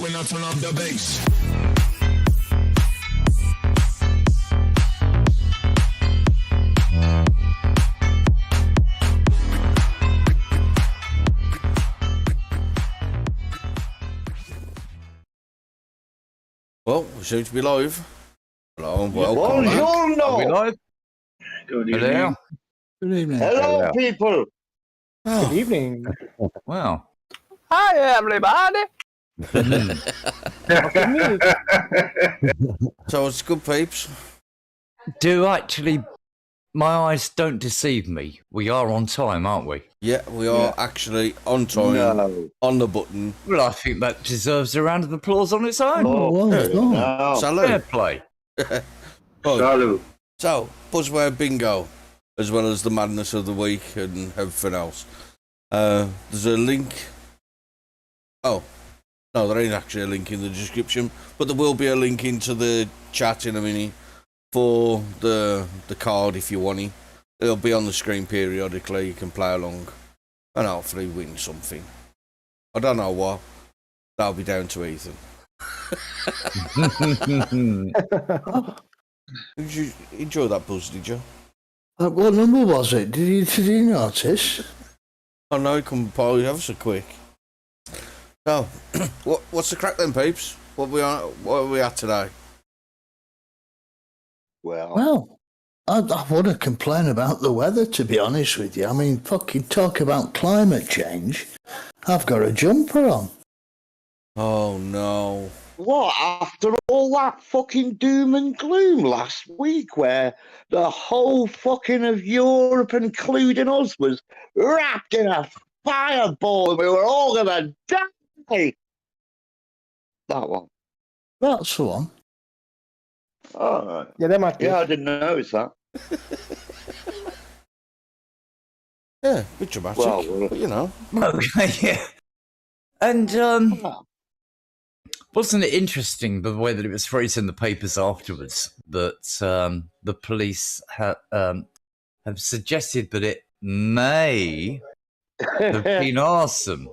when I turn up the bass. Well, we seem to be live. Hello and welcome. Are we Buongiorno. live? Good Hello? evening. Good evening. Hello. Hello, people. Oh, Good evening. Wow. Hi, everybody. After me. so it's good, peeps. Do actually, my eyes don't deceive me. We are on time, aren't we? Yeah, we are actually on time, No. on the button. Well, I think that deserves a round of applause on its own. Oh, well done. No. Salute. Fair play. Right, Salute. so, Buzzword Bingo, as well as the madness of the week and everything else. There's a link. Oh, no, there ain't actually a link in the description, but there will be a link into the chat in a minute for the card if you want it. It'll be on the screen periodically. You can play along and hopefully win something. I don't know what. That'll be down to Ethan. Did you enjoy that buzz, did you? What number was it? Did you notice? Oh no, it come probably ever so quick. So, what's the crack then, peeps? What are we at today? Well, I want to complain about the weather, to be honest with you. I mean, fucking talk about climate change. I've got a jumper on. Oh no. What, after all that fucking doom and gloom last week where the whole fucking of Europe, including us, was wrapped in a fireball and we were all gonna die? That one. That's the one. All right. Yeah, that might be. Yeah, I didn't notice that. Yeah, a bit dramatic, Well, but you know. Okay, yeah. And, wasn't it interesting the way that it was phrased in the papers afterwards that the police have suggested that it may have been arson?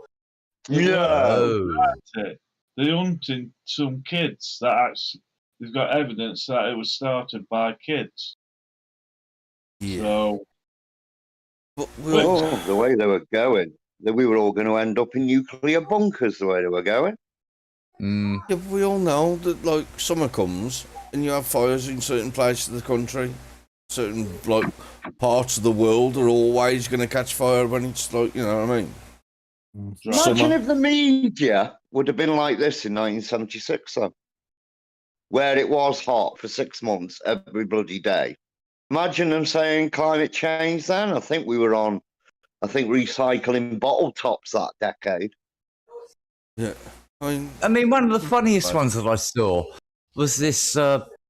No. That's it. They're hunting some kids that actually, they've got evidence that it was started by kids. Yeah. So, But we all, Oh, the way they were going, that we were all going to end up in nuclear bunkers the way they were going. Mm, yeah, but we all know that like summer comes and you have fires in certain places of the country. Certain like parts of the world are always going to catch fire when it's like, you know what I mean? Imagine Summer. if the media would have been like this in 1976, though, where it was hot for 6 months every bloody day. Imagine them saying climate change then. I think we were on, recycling bottle tops that decade. Yeah. I mean, one of the funniest ones that I saw was this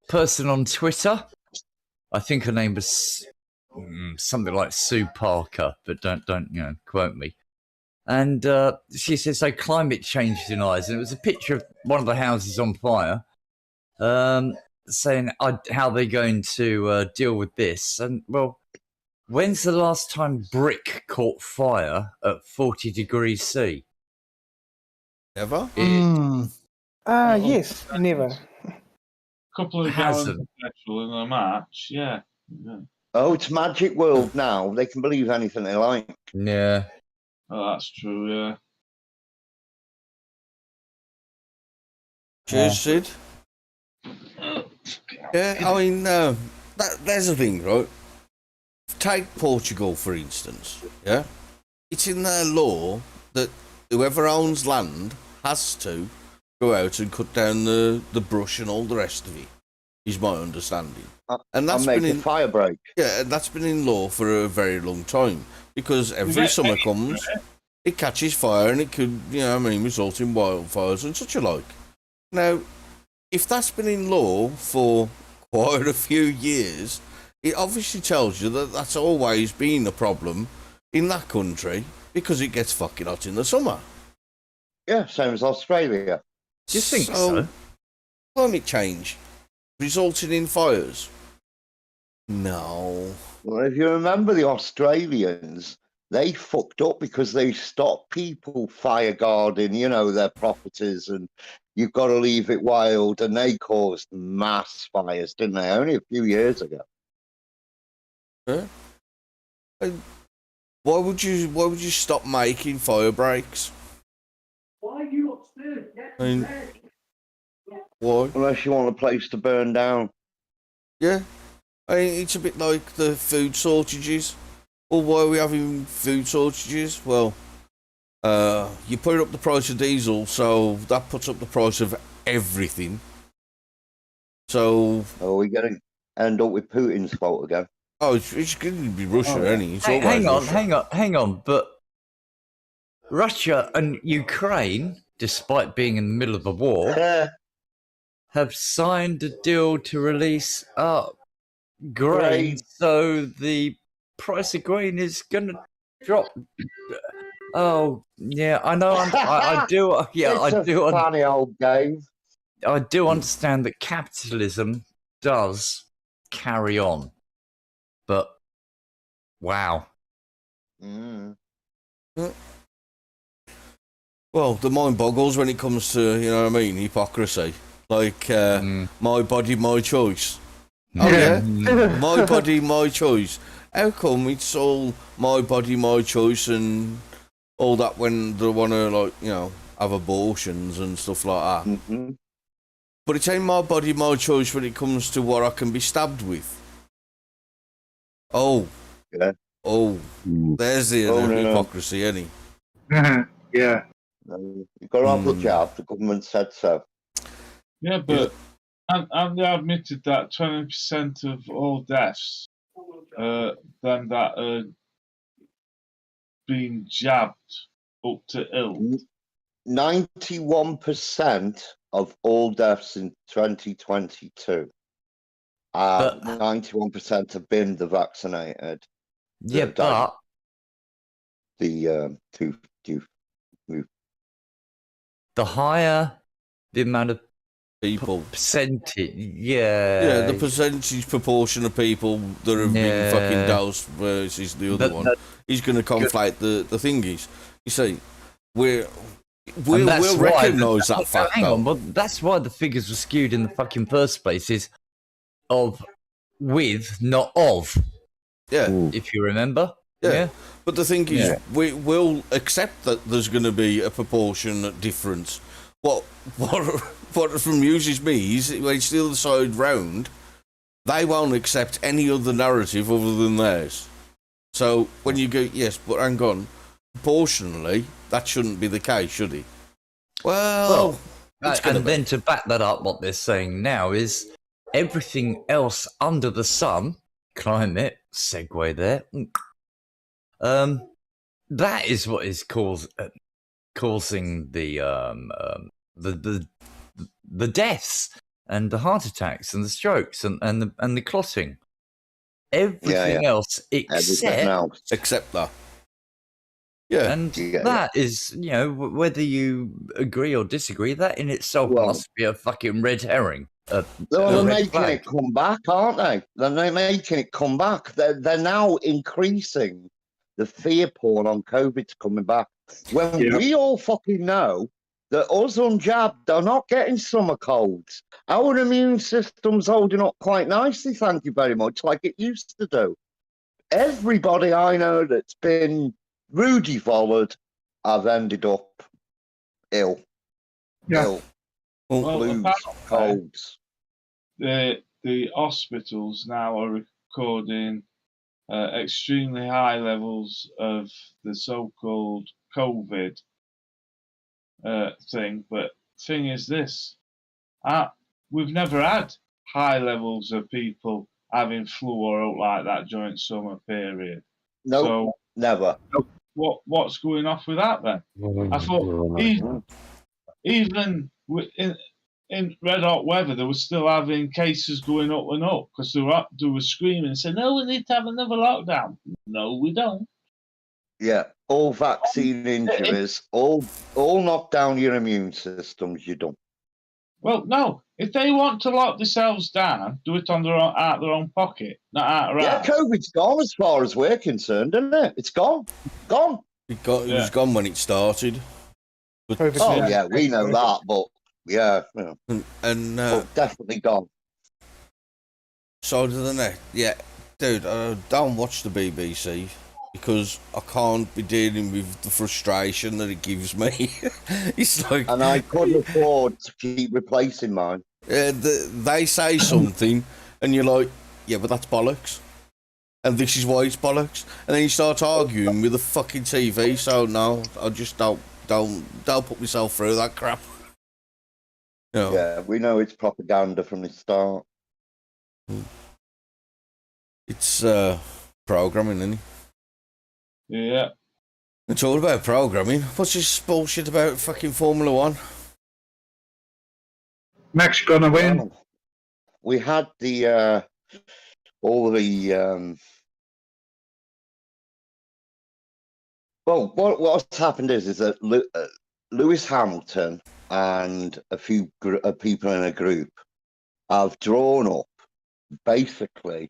person on Twitter. I think her name was something like Sue Parker, but don't quote me. And she said, "So climate change denies," and it was a picture of one of the houses on fire, saying how they're going to deal with this. And well, when's the last time brick caught fire at 40 degrees C? Ever? Yes, never. a couple of gallons of petrol in a match, yeah. Oh, it's magic world now. They can believe anything they like. Yeah. Oh, that's true, yeah. Cheers, Sid. Yeah, I mean, there's the thing, right? Take Portugal, for instance, yeah? It's in their law that whoever owns land has to go out and cut down the brush and all the rest of it, is my understanding. And that's make been a in, fire break. yeah, that's been in law for a very long time, because every summer comes, it catches fire and it could, you know what I mean, result in wildfires and such alike. Now, if that's been in law for quite a few years, it obviously tells you that that's always been a problem in that country because it gets fucking hot in the summer. Yeah, same as Australia. Do you think so? Climate change resulting in fires? No. Well, if you remember the Australians, they fucked up because they stopped people fire guarding, their properties, and you've got to leave it wild, and they caused mass fires, didn't they? Only a few years ago. Yeah. And why would you stop making fire breaks? Why are you upstairs? I mean, why? Unless you want a place to burn down. Yeah. I mean, it's a bit like the food shortages. Well, why are we having food shortages? Well, you put up the price of diesel, so that puts up the price of everything. So, Are we going to end up with Putin's fault again? it's going to be Russia, any. It's Hang, always hang on, Russia. hang on. But Russia and Ukraine, despite being in the middle of a war, have signed a deal to release grain, Grain. so the price of grain is going to drop. Oh, yeah, I know. I do. Yeah, It's I a do. funny old game. I do understand that capitalism does carry on, but wow. Mm. Well, the mind boggles when it comes to, hypocrisy. Like, my body, my choice. Oh, yeah? My body, my choice. How come it's all my body, my choice and all that when they want to, have abortions and stuff like that? Mm-hmm. But it ain't my body, my choice when it comes to what I can be stabbed with. Oh. Yeah. Oh. There's the hypocrisy, ain't it? Yeah. You've got to have the jab. The government said so. Yeah, but and they admitted that 20% of all deaths, then that are being jabbed up to ill. 91% of all deaths in 2022. 91% have been the vaccinated. Yeah, but The the higher the amount of People. percentage, Yeah, the percentage proportion of people that have been fucking dosed versus the other one, he's going to conflate the thingies. You see, we'll recognise that fact. Hang on, but that's why the figures were skewed in the fucking first place. Is of with, not of. Yeah, if you remember. Yeah. But the thing is, we will accept that there's going to be a proportionate difference. What amuses me is when it's the other side round, they won't accept any other narrative other than theirs. So when you go, yes, but hang on, proportionally, that shouldn't be the case, should it? Well, and then to back that up, what they're saying now is everything else under the sun, climate, segue there, that is what is causing the deaths and the heart attacks and the strokes and the clotting. Everything else except that. Yeah, and that is, whether you agree or disagree, that in itself must be a fucking red herring. They're making it come back, aren't they? They're making it come back. They're now increasing the fear porn on COVID's coming back. When we all fucking know that us unjabbed are not getting summer colds. Our immune system's holding up quite nicely, thank you very much, like it used to do. Everybody I know that's been Rudy followed have ended up ill. Ill. Flus, colds. The hospitals now are recording extremely high levels of the so-called COVID thing. But thing is this, we've never had high levels of people having flu or out like that during summer period. No, so, never. What's going off with that then? I thought even in red hot weather, they were still having cases going up and up because they were screaming and saying, "No, we need to have another lockdown." No, we don't. Yeah, all vaccine injuries, all knock down your immune systems. You don't. Well, no. If they want to lock themselves down, do it on out of their own pocket, not out of Yeah, ours. COVID's gone as far as we're concerned, isn't it? It's gone. Gone. It was gone when it started. But, Oh, yeah, we know that, but yeah. and Definitely gone. side of the net, yeah, dude, I don't watch the BBC because I can't be dealing with the frustration that it gives me. It's like, And I couldn't afford to keep replacing mine. they say something, and you're like, yeah, but that's bollocks, and this is why it's bollocks, and then you start arguing with the fucking TV. So no, I just don't put myself through that crap. You know, Yeah, we know it's propaganda from the start. it's programming, isn't it? Yeah. It's all about programming. What's this bullshit about fucking Formula One? Max gonna win. Well, we had the all the well, what's happened is that Lewis Hamilton and a few people in a group have drawn up basically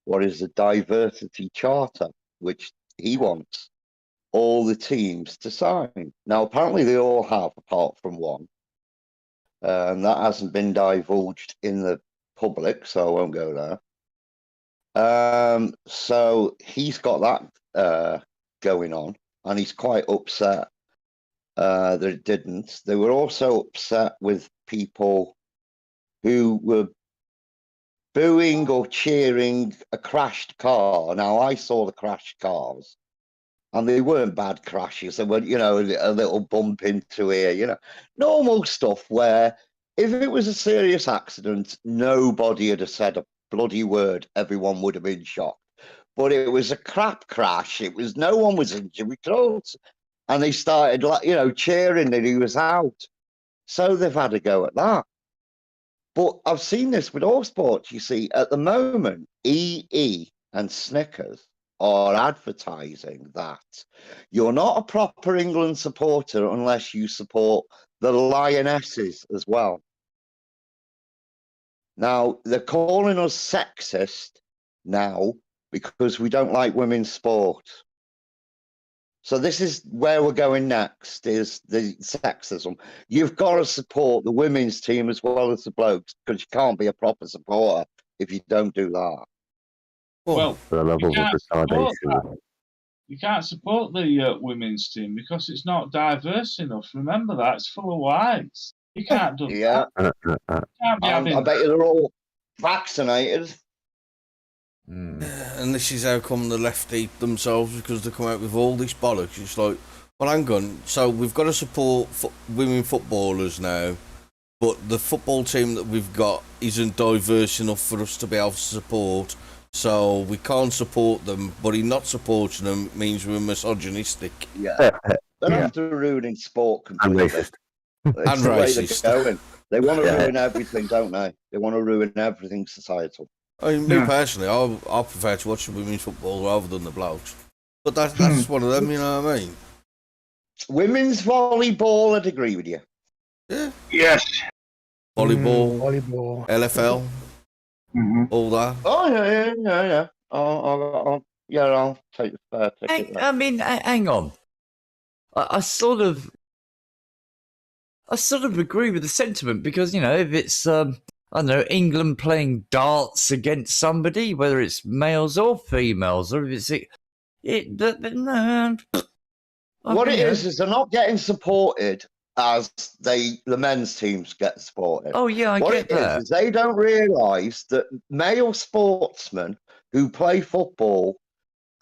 what is a diversity charter, which he wants all the teams to sign. Now, apparently they all have, apart from one. And that hasn't been divulged in the public, so I won't go there. So he's got that going on, and he's quite upset that it didn't. They were also upset with people who were booing or cheering a crashed car. Now, I saw the crashed cars, and they weren't bad crashes. They were, a little bump into here, normal stuff where if it was a serious accident, nobody had said a bloody word. Everyone would have been shocked. But it was a crap crash. No one was injured. And they started, cheering that he was out. So they've had a go at that. But I've seen this with all sports. You see, at the moment, EE and Snickers are advertising that you're not a proper England supporter unless you support the Lionesses as well. Now, they're calling us sexist now because we don't like women's sport. So this is where we're going next, is the sexism. You've got to support the women's team as well as the blokes, because you can't be a proper supporter if you don't do that. Well, The levels of retardation. You can't support the women's team because it's not diverse enough. Remember that, it's full of whites. You can't do Yeah. that. You can't be having I bet you they're all vaccinated. And this is how come the left eat themselves, because they come out with all this bollocks. It's like, well, hang on. So we've got to support women footballers now, but the football team that we've got isn't diverse enough for us to be able to support. So we can't support them, but in not supporting them means we're misogynistic. Yeah. They're after ruining sport completely. And racist. It's And the way racist. they're going. They want to Yeah. ruin everything, don't they? They want to ruin everything societal. I mean, me personally, I prefer to watch the women's football rather than the blokes. But that's one of them, you know what I mean? Women's volleyball, I'd agree with you. Yeah. Yes. Volleyball, Volleyball. LFL, all that. Oh, yeah. I'll take the fair ticket. there. I mean, hang on. I sort of agree with the sentiment because, if it's, I don't know, England playing darts against somebody, whether it's males or females, or if it's no. What it is they're not getting supported as the men's teams get supported. Oh yeah, I What get it that. is they don't realise that male sportsmen who play football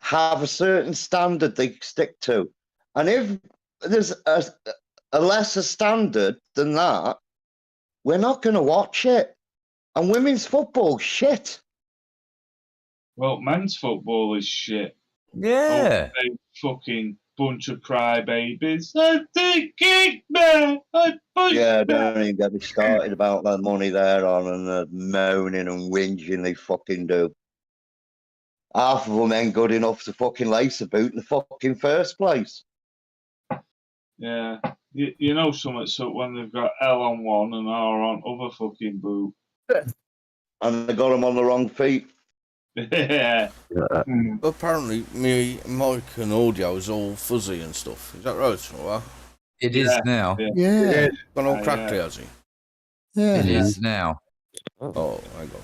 have a certain standard they stick to. And if there's a lesser standard than that, we're not going to watch it. And women's football, shit. Well, men's football is shit. Yeah. Oh, they fucking bunch of crybabies. They kicked me. I pushed Yeah, me. don't even get me started about the money they're on and the moaning and whinging they fucking do. Half of them ain't good enough to fucking lace a boot in the fucking first place. Yeah. you know something's up when they've got L on one and R on other fucking boot. And they got them on the wrong feet. Yeah. But apparently, me, Mike, and audio is all fuzzy and stuff. Is that right? Or what? It is Yeah. now. Yeah, Gone all Yeah. crackly, has he? It yeah. is now. Oh, hang on.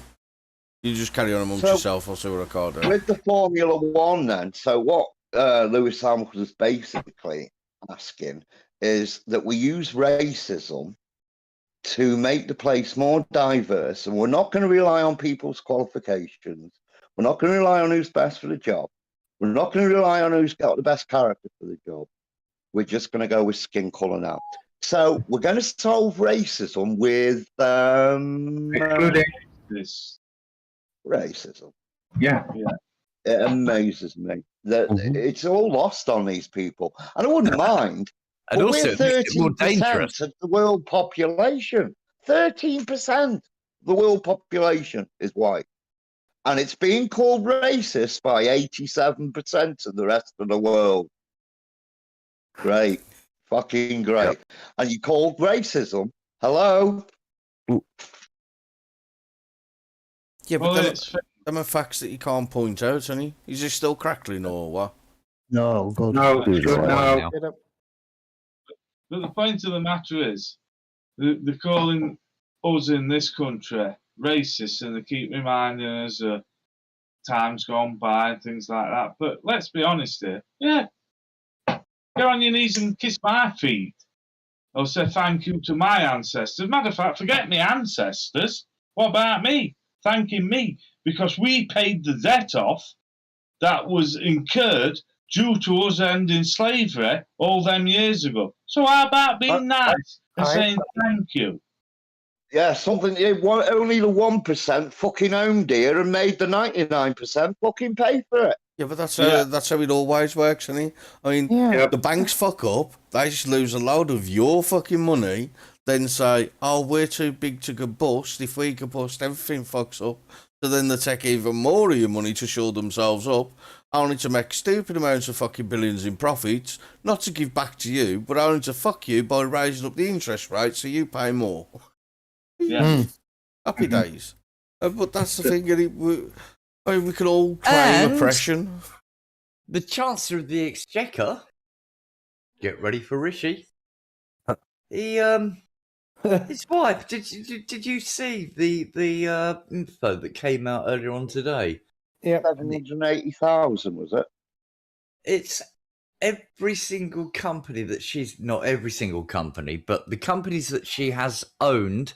You just carry on amongst So- yourself. I'll see what I can't do. With the Formula One, then, so what Lewis Hamilton is basically asking is that we use racism to make the place more diverse, and we're not going to rely on people's qualifications. We're not going to rely on who's best for the job. We're not going to rely on who's got the best character for the job. We're just going to go with skin colour now. So we're going to solve racism with Including, This. racism. yeah. It amazes me that Mhm. it's all lost on these people. And I wouldn't mind. And but also, we're it makes it more 13% dangerous. of the world population. 13% of the world population is white. And it's being called racist by 87% of the rest of the world. Great. Fucking great. And you called racism? Hello? Yeah, but Well, them, it's them are facts that you can't point out, isn't he? Is he still crackling or what? No, good. No, He's all right no. now. but the point of the matter is, they're calling us in this country racist, and they keep reminding us of times gone by and things like that. But let's be honest here. Yeah, get on your knees and kiss my feet, or say thank you to my ancestors. Matter of fact, forget my ancestors. What about me? Thanking me because we paid the debt off that was incurred due to us ending slavery all them years ago. So how about being nice and saying thank you? Yeah, something. Only the 1% fucking owned here and made the 99% fucking pay for it. Yeah, but that's Yeah. that's how it always works, isn't it? I mean, Yep. the banks fuck up, they just lose a load of your fucking money, then say, oh, we're too big to go bust. If we go bust, everything fucks up. So then they take even more of your money to shore themselves up, only to make stupid amounts of fucking billions in profits, not to give back to you, but only to fuck you by raising up the interest rate so you pay more. Yeah. Happy days. But that's the thing, we can all claim And- oppression. The Chancellor of the Exchequer, get ready for Rishi. He his wife. Did you see the info that came out earlier on today? 780,000 was it? It's every single company that she's not every single company, but the companies that she has owned,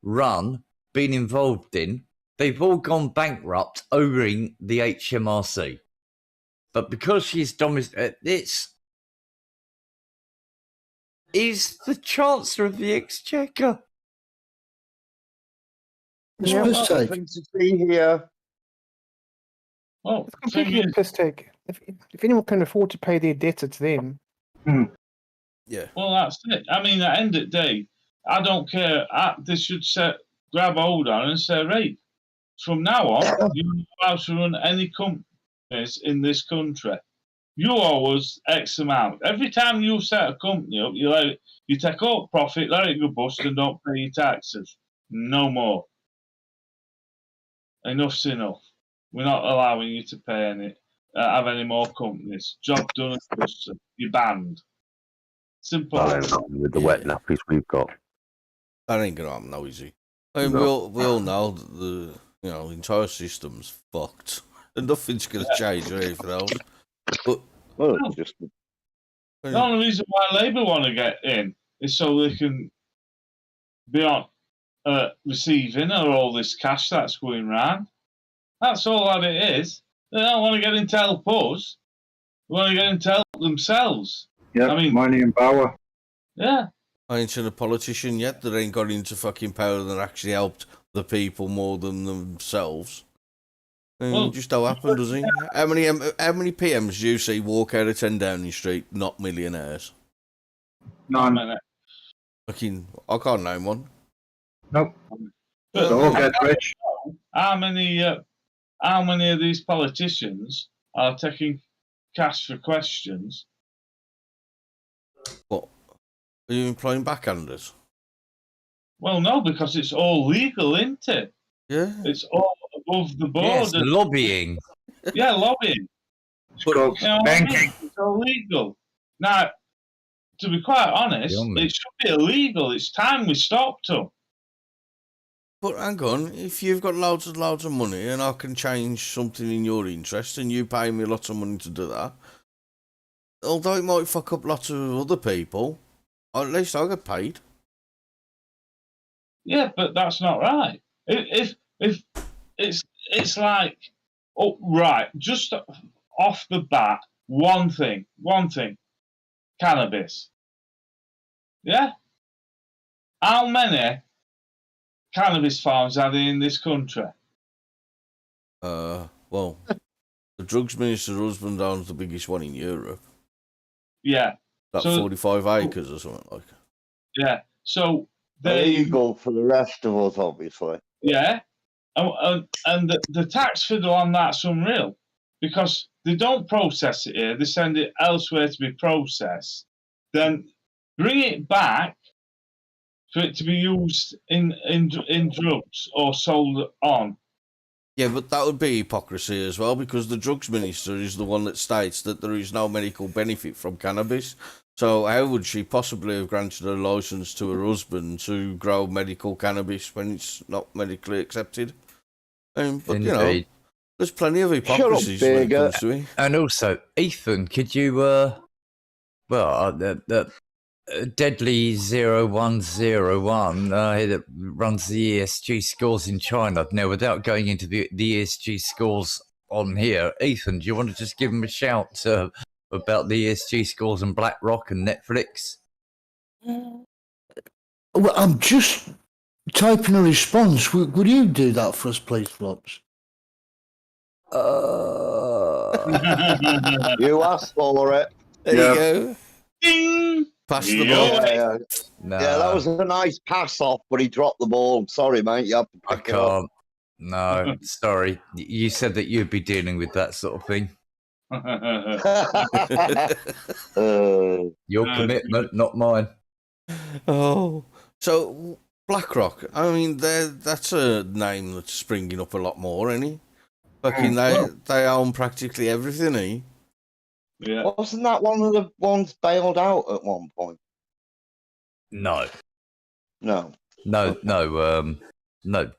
run, been involved in, they've all gone bankrupt owing the HMRC. But because she's is the Chancellor of the Exchequer. It's Yeah, piss take. nothing to see here. Well, It's completely thing a is, piss take. If anyone can afford to pay their debts, it's them. Yeah. well, that's it. I mean, at the end of the day, I don't care. They should grab hold on and say, right, from now on, you're not allowed to run any companies in this country. You owe us X amount. Every time you set a company up, you take all profit, let it go bust, and don't pay your taxes. No more. Enough's enough. We're not allowing you to have any more companies. Job done and dusted. You're banned. Simple. With the wet nappies we've got. That ain't gonna happen, no, easy. I mean, No. we all know that the entire system's fucked, and nothing's gonna change or anything else. But Well, it's just The only reason why Labour want to get in is so they can be on receiving of all this cash that's going round. That's all that it is. They don't want to get in to help us. They want to get in to help themselves. Yeah, I mean- money and power. Yeah. I ain't seen a politician yet that ain't got into fucking power that actually helped the people more than themselves. And Well- it just don't happen, does it? How many PMs do you see walk out of 10 Downing Street not millionaires? I None. mean, Fucking, I can't name one. Nope. but They all get rich. how many of these politicians are taking cash for questions? But Are you employing backhanders? Well, no, because it's all legal, isn't it? Yeah. It's all above the board. Yes, and- lobbying. yeah, lobbying. It's called You know what I mean? banking. It's illegal. Now, to be quite honest, Yummy. it should be illegal. It's time we stopped them. But hang on, if you've got loads and loads of money and I can change something in your interest and you pay me lots of money to do that, although it might fuck up lots of other people, at least I get paid. Yeah, but that's not right. If it's like, oh right, just off the bat, one thing, cannabis. Yeah. How many cannabis farms are there in this country? Well, the drugs minister's husband owns the biggest one in Europe. Yeah. That So- 45 acres or something like that. Yeah. So they, Illegal for the rest of us, obviously. yeah, and the tax fiddle on that's unreal because they don't process it here; they send it elsewhere to be processed, then bring it back for it to be used in drugs or sold on. Yeah, but that would be hypocrisy as well, because the drugs minister is the one that states that there is no medical benefit from cannabis. So how would she possibly have granted a license to her husband to grow medical cannabis when it's not medically accepted? But you know, Indeed. there's plenty of up, hypocrisies when it Bigger. comes to it. And also, Ethan, could you, the Deadly 0101 that runs the ESG scores in China. Now, without going into the ESG scores on here, Ethan, do you want to just give him a shout about the ESG scores on BlackRock and Netflix? Well, I'm just typing a response. Would you do that for us, please, Flops? You asked for it. There Yeah. you go. Ding! Pass the Yeah. ball. Yeah, No, yeah, that was a nice pass off, but he dropped the ball. Sorry, mate. You have to I pick it up. can't. No, sorry. You said that you'd be dealing with that sort of thing. Your No, commitment, not mine. Oh, so BlackRock. I mean, that's a name that's springing up a lot more, isn't it? Fucking they own practically everything, eh? yeah. Wasn't that one of the ones bailed out at one point? No. No. No.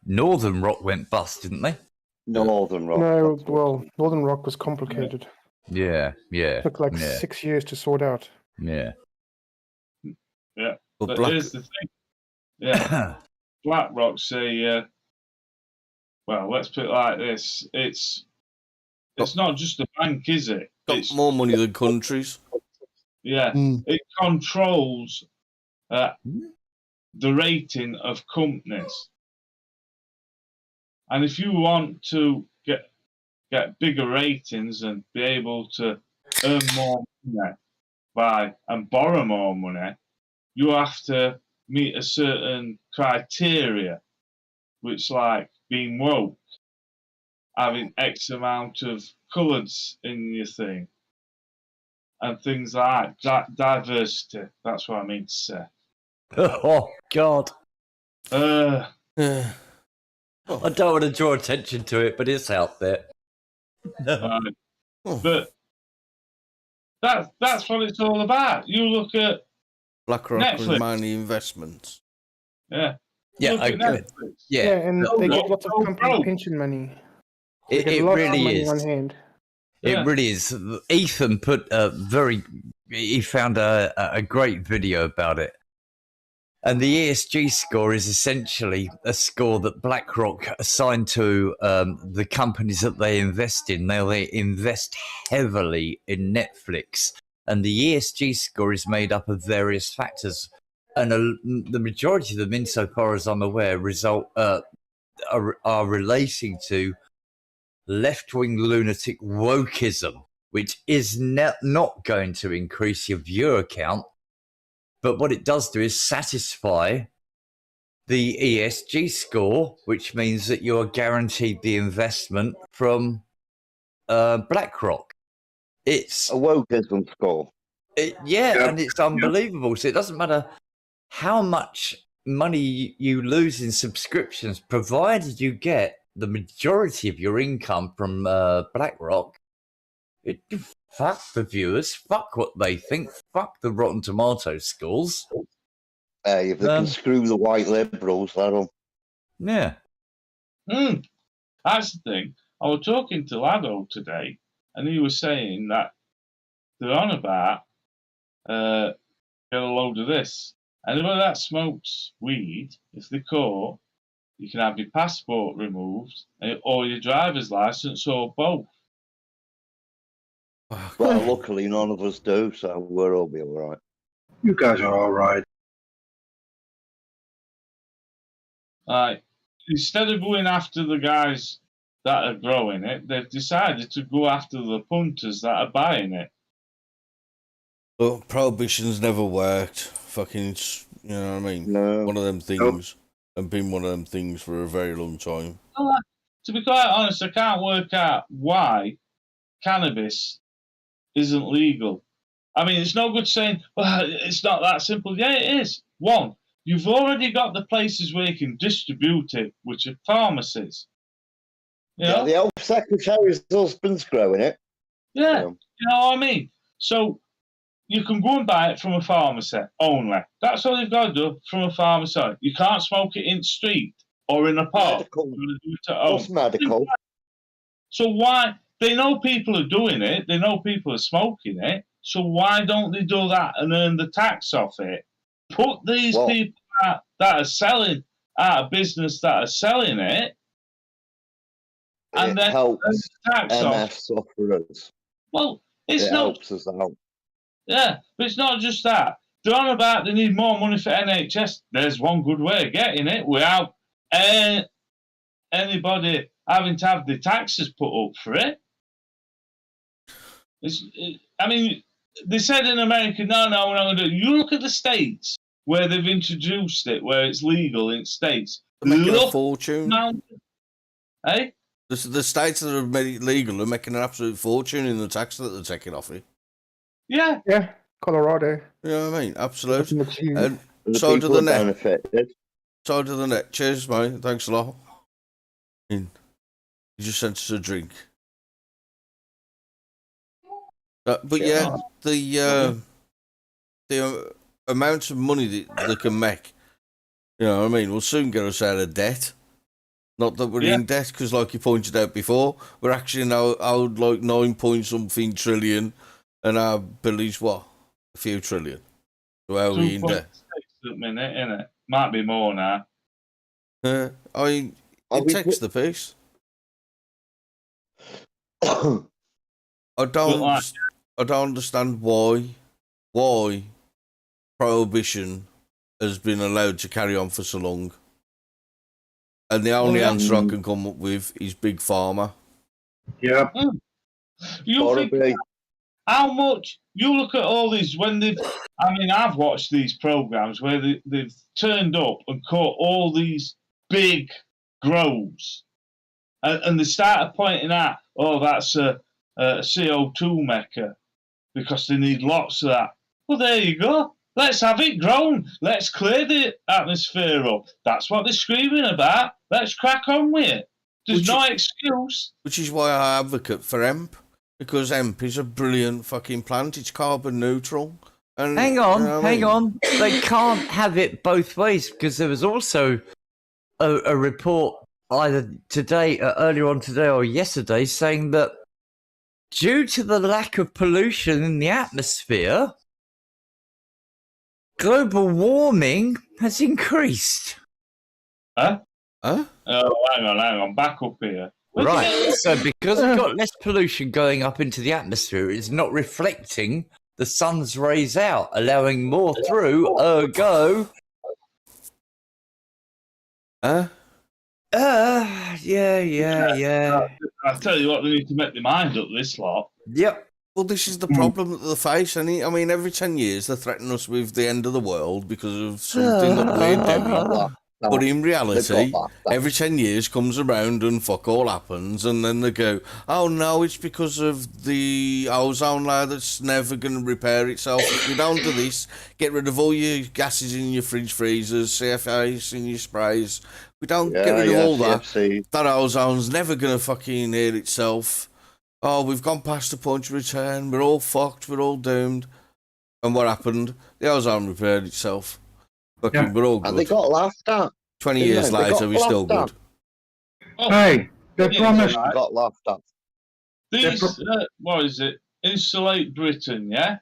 Northern Rock went bust, didn't they? Northern Rock. No, that's what- well, Northern Rock was complicated. Yeah. Took like Yeah. 6 years to sort out. Yeah. But But Black, here's the thing. Yeah, BlackRock's well, let's put it like this: it's not just a bank, is it? got It's more money than countries. yeah, Mm. it controls the rating of companies, and if you want to get bigger ratings and be able to earn more money and borrow more money, you have to meet a certain criteria, which like being woke, having X amount of colours in your thing, and things like diversity. That's what I mean to say. Oh, God. Yeah. I don't want to draw attention to it, but it's out there. Oh. But that's what it's all about. You look at BlackRock was Netflix. mainly investments. yeah, Yeah, look at okay. Netflix. Yeah, and no, they no, get lots of no, company bro. pension money. They it get a lot of really money is. on hand. Yeah. It really is. Ethan put he found a great video about it. And the ESG score is essentially a score that BlackRock assigned to the companies that they invest in. Now, they invest heavily in Netflix. And the ESG score is made up of various factors. And the majority of them, insofar as I'm aware, are relating to left-wing lunatic wokeism, which is not going to increase your viewer count. But what it does do is satisfy the ESG score, which means that you are guaranteed the investment from BlackRock. It's A wokeism score. Yeah. and it's unbelievable. So it doesn't matter how much money you lose in subscriptions, provided you get the majority of your income from BlackRock. Fuck the viewers, fuck what they think, fuck the Rotten Tomatoes scores. If they can screw the white liberals, that'll. Yeah. That's the thing. I was talking to Lado today, and he was saying that they're on about get a load of this. Anybody that smokes weed, if they're caught, you can have your passport removed or your driver's license or both. Well, luckily none of us do, so we'll all be all right. You guys are all right. Instead of going after the guys that are growing it, they've decided to go after the punters that are buying it. But prohibition's never worked. Fucking, you know what I mean? No. One of them things, and been one of them things for a very long time. To be quite honest, I can't work out why cannabis isn't legal. I mean, it's no good saying, well, it's not that simple. Yeah, it is. One, you've already got the places where you can distribute it, which are pharmacies. You know? Yeah, the health secretary's husband's growing it. Yeah, you know what I mean? So you can go and buy it from a pharmacy only. That's all you've got to do from a pharmacy. You can't smoke it in the street or in a park. Medical. You do it at home. Just medical. So why? They know people are doing it. They know people are smoking it. So why don't they do that and earn the tax off it? Put these people that are selling out of business that are selling it, and it then helps earn the tax MS off. sufferers. Well, it's It not. helps us out. Yeah, but it's not just that. They're on about they need more money for NHS. There's one good way of getting it without anybody having to have the taxes put up for it. I mean, they said in America, no, we're not going to do it. You look at the states where they've introduced it, where it's legal in states. They're making a Look, fortune. Hey? The states that have made it legal are making an absolute fortune in the tax that they're taking off it. Yeah. Yeah, Colorado. You know what I mean? Absolute. Huge. And The so do people the are net. benefited. So do the net. Cheers, mate. Thanks a lot. You just sent us a drink. But yeah, the amount of money that they can make, you know what I mean, will soon get us out of debt. Not that we're in debt, because like you pointed out before, we're actually now owed like 9-point-something trillion, and our bill is what? A few trillion. So how are we in debt? 2.6 at the minute, innit? Might be more now. I mean, it takes the piece. I don't understand why prohibition has been allowed to carry on for so long. And the only answer I can come up with is Big Pharma. Yeah. You think how much you look at all these when they've I've watched these programs where they've turned up and caught all these big grows and they started pointing out, oh, that's a CO2 mecca because they need lots of that. Well, there you go. Let's have it grown. Let's clear the atmosphere up. That's what they're screaming about. Let's crack on with it. There's no excuse. Which is why I advocate for hemp, because hemp is a brilliant fucking plant. It's carbon neutral. And, Hang on, you know what I hang mean? on. They can't have it both ways, because there was also a report either today, earlier on today or yesterday, saying that due to the lack of pollution in the atmosphere, global warming has increased. Huh? Huh? Oh, hang on. Back up here. Right. So because we've got less pollution going up into the atmosphere, it's not reflecting the sun's rays out, allowing more through, ergo. Yeah. I'll tell you what, they need to make their mind up, this lot. Yep. Well, this is the problem that they face, and I mean, every 10 years they threaten us with the end of the world because of something that we're doing. at. But in They've reality, got laughed at. every 10 years comes around and fuck all happens, and then they go, oh no, it's because of the ozone layer that's never going to repair itself. If we don't do this, get rid of all your gases in your fridge freezers, CFAs in your sprays. We don't get rid of all that. CFC. That ozone's never going to fucking heal itself. Oh, we've gone past the point of return. We're all fucked. We're all doomed. And what happened? The ozone repaired itself. Fucking, Yeah. we're all And they good. got laughed at. 20 didn't years they? They later, got we're still laughed good. Oh, Hey, they Yeah, promised. right. Got laughed at. These, what is it? Insulate Britain, yeah?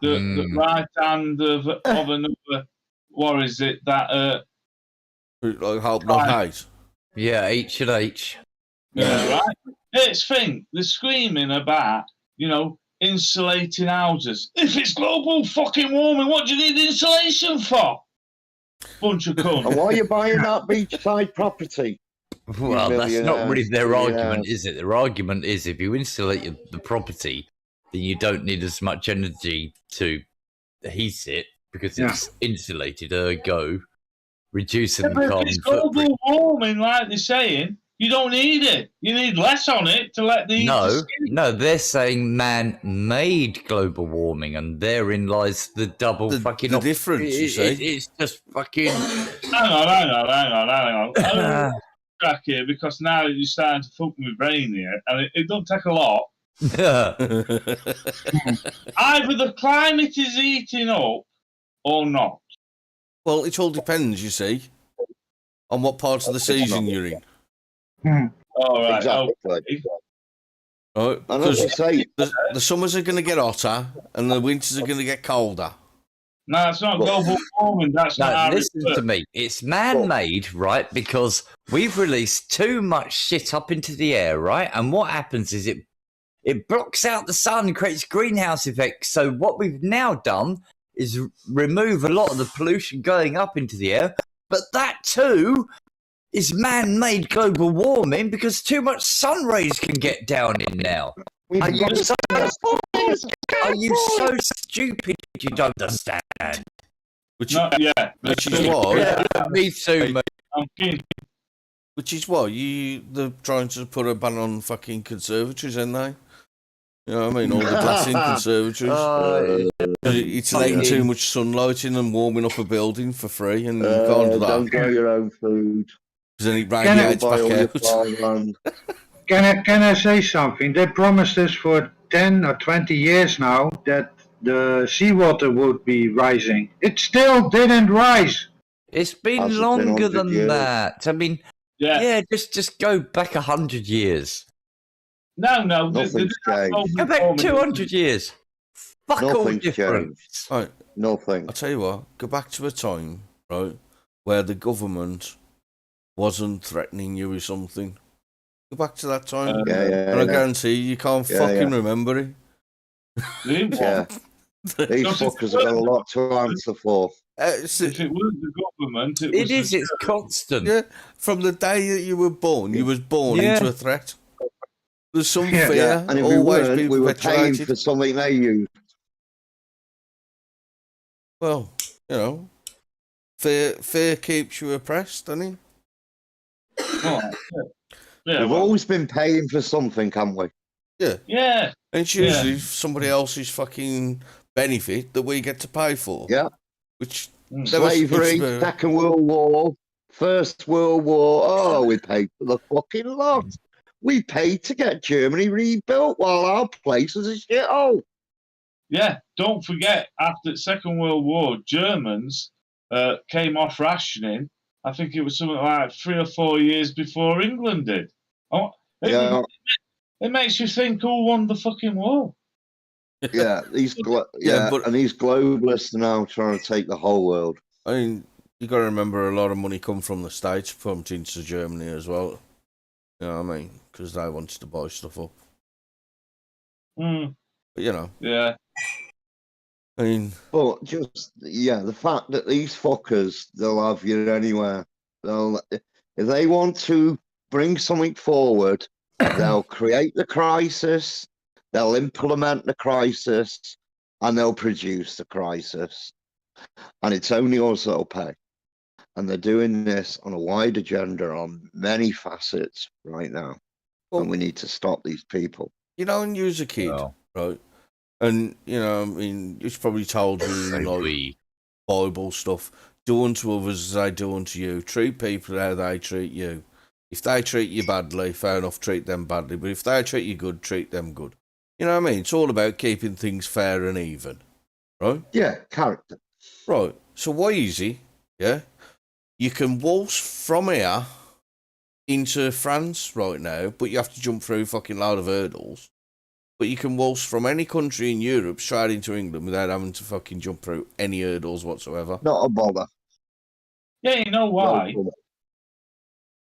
The Mm. right hand of another, what is it? That, Like, hope not Right. hate. Yeah, H&H. yeah, right? It's thing, they're screaming about, insulating houses. If it's global fucking warming, what do you need insulation for? Bunch of And cunts. why are you buying that beachside property? Well, that's not really their millionaires. argument, is it? Their argument is if you insulate the property, then you don't need as much energy to heat it because it's insulated, ergo reducing the But if carbon it's footprint. global warming, like they're saying, you don't need it. You need less on it to let the heat escape. No, they're saying man-made global warming, and therein lies the double The fucking difference, you see. It's just fucking. Hang on. I'm gonna back here because now you're starting to fuck my brain here, and it don't take a lot. Either the climate is heating up or not. Well, it all depends, you see, on what part of the season you're in. All right. Exactly. Okay. Right? And as I Because say, the summers are going to get hotter and the winters are going to get colder. No, it's not global warming. That's not No, how listen it to works. me. It's man-made, right? Because we've released too much shit up into the air, right? And what happens is it blocks out the sun, creates greenhouse effects. So what we've now done is remove a lot of the pollution going up into the air. But that too is man-made global warming because too much sun rays can get down in now. we've Are you got so, are you so stupid you don't understand? Which, No, yeah. which is what? Yeah, me too, mate. I'm keen. Which is what? They're trying to put a ban on fucking conservatories, aren't they? You know what I mean? All the glass in conservatories. It's letting too much sunlight in and warming up a building for free, and you can't do don't that grow your own food. because then it I radiates Buy all your back out. farmland. Can I say something? They promised us for 10 or 20 years now that the seawater would be rising. It still didn't rise. It's been Has it been longer 100 than years? that. I mean, Yeah. yeah, just go back 100 years. No. Nothing's changed. Go back 200 years. Fuck all Nothing's difference. Right, Nothing. I'll tell you what. Go back to a time, right, where the government wasn't threatening you with something. Go back to that time, Yeah, and I yeah. guarantee you can't Yeah, fucking yeah. remember it. Yeah. These fuckers have got a lot to answer for. It's- If it was the government, it It was is, it's constant. yeah, from the day that you were born, you was born Yeah. into a threat. There's some Yeah. fear Yeah, and if we always weren't, being we were paying perpetuated. for something they used. Well, you know, fear keeps you oppressed, doesn't it? Yeah, We've well, always been paying for something, haven't we? yeah. And it's usually somebody else's fucking benefit that we get to pay for. Yeah. Which Mm. there was- Slavery, it's, Second World War, First World War. Oh, we paid for the fucking lot. We paid to get Germany rebuilt while our place was a shithole. Yeah, don't forget, after the Second World War, Germans came off rationing. I think it was something like 3 or 4 years before England did. Oh, Yeah, it makes you think who won the fucking war. yeah. Yeah, but- and these globalists are now trying to take the whole world. I mean, you got to remember a lot of money come from the States, pumped into Germany as well. You know what I mean? Because they wanted to buy stuff up. Mm, But, you know, yeah. I mean, But just the fact that these fuckers, they'll have you anywhere. If they want to bring something forward, they'll create the crisis, they'll implement the crisis, and they'll produce the crisis. And it's only us that'll pay. and they're doing this on a wide agenda on many facets right now. Well, And we need to stop these people. you know, when you was a kid, Well. right? And, you know, I mean, it's probably told you in, So like, we. Bible stuff. Do unto others as I do unto you. Treat people how they treat you. If they treat you badly, fair enough, treat them badly. But if they treat you good, treat them good. You know what I mean? It's all about keeping things fair and even. Right? Yeah, character. Right. So why easy? Yeah? You can waltz from here into France right now, but you have to jump through a fucking load of hurdles. But you can waltz from any country in Europe straight into England without having to fucking jump through any hurdles whatsoever. Not a bother. Yeah, you know why? No bother.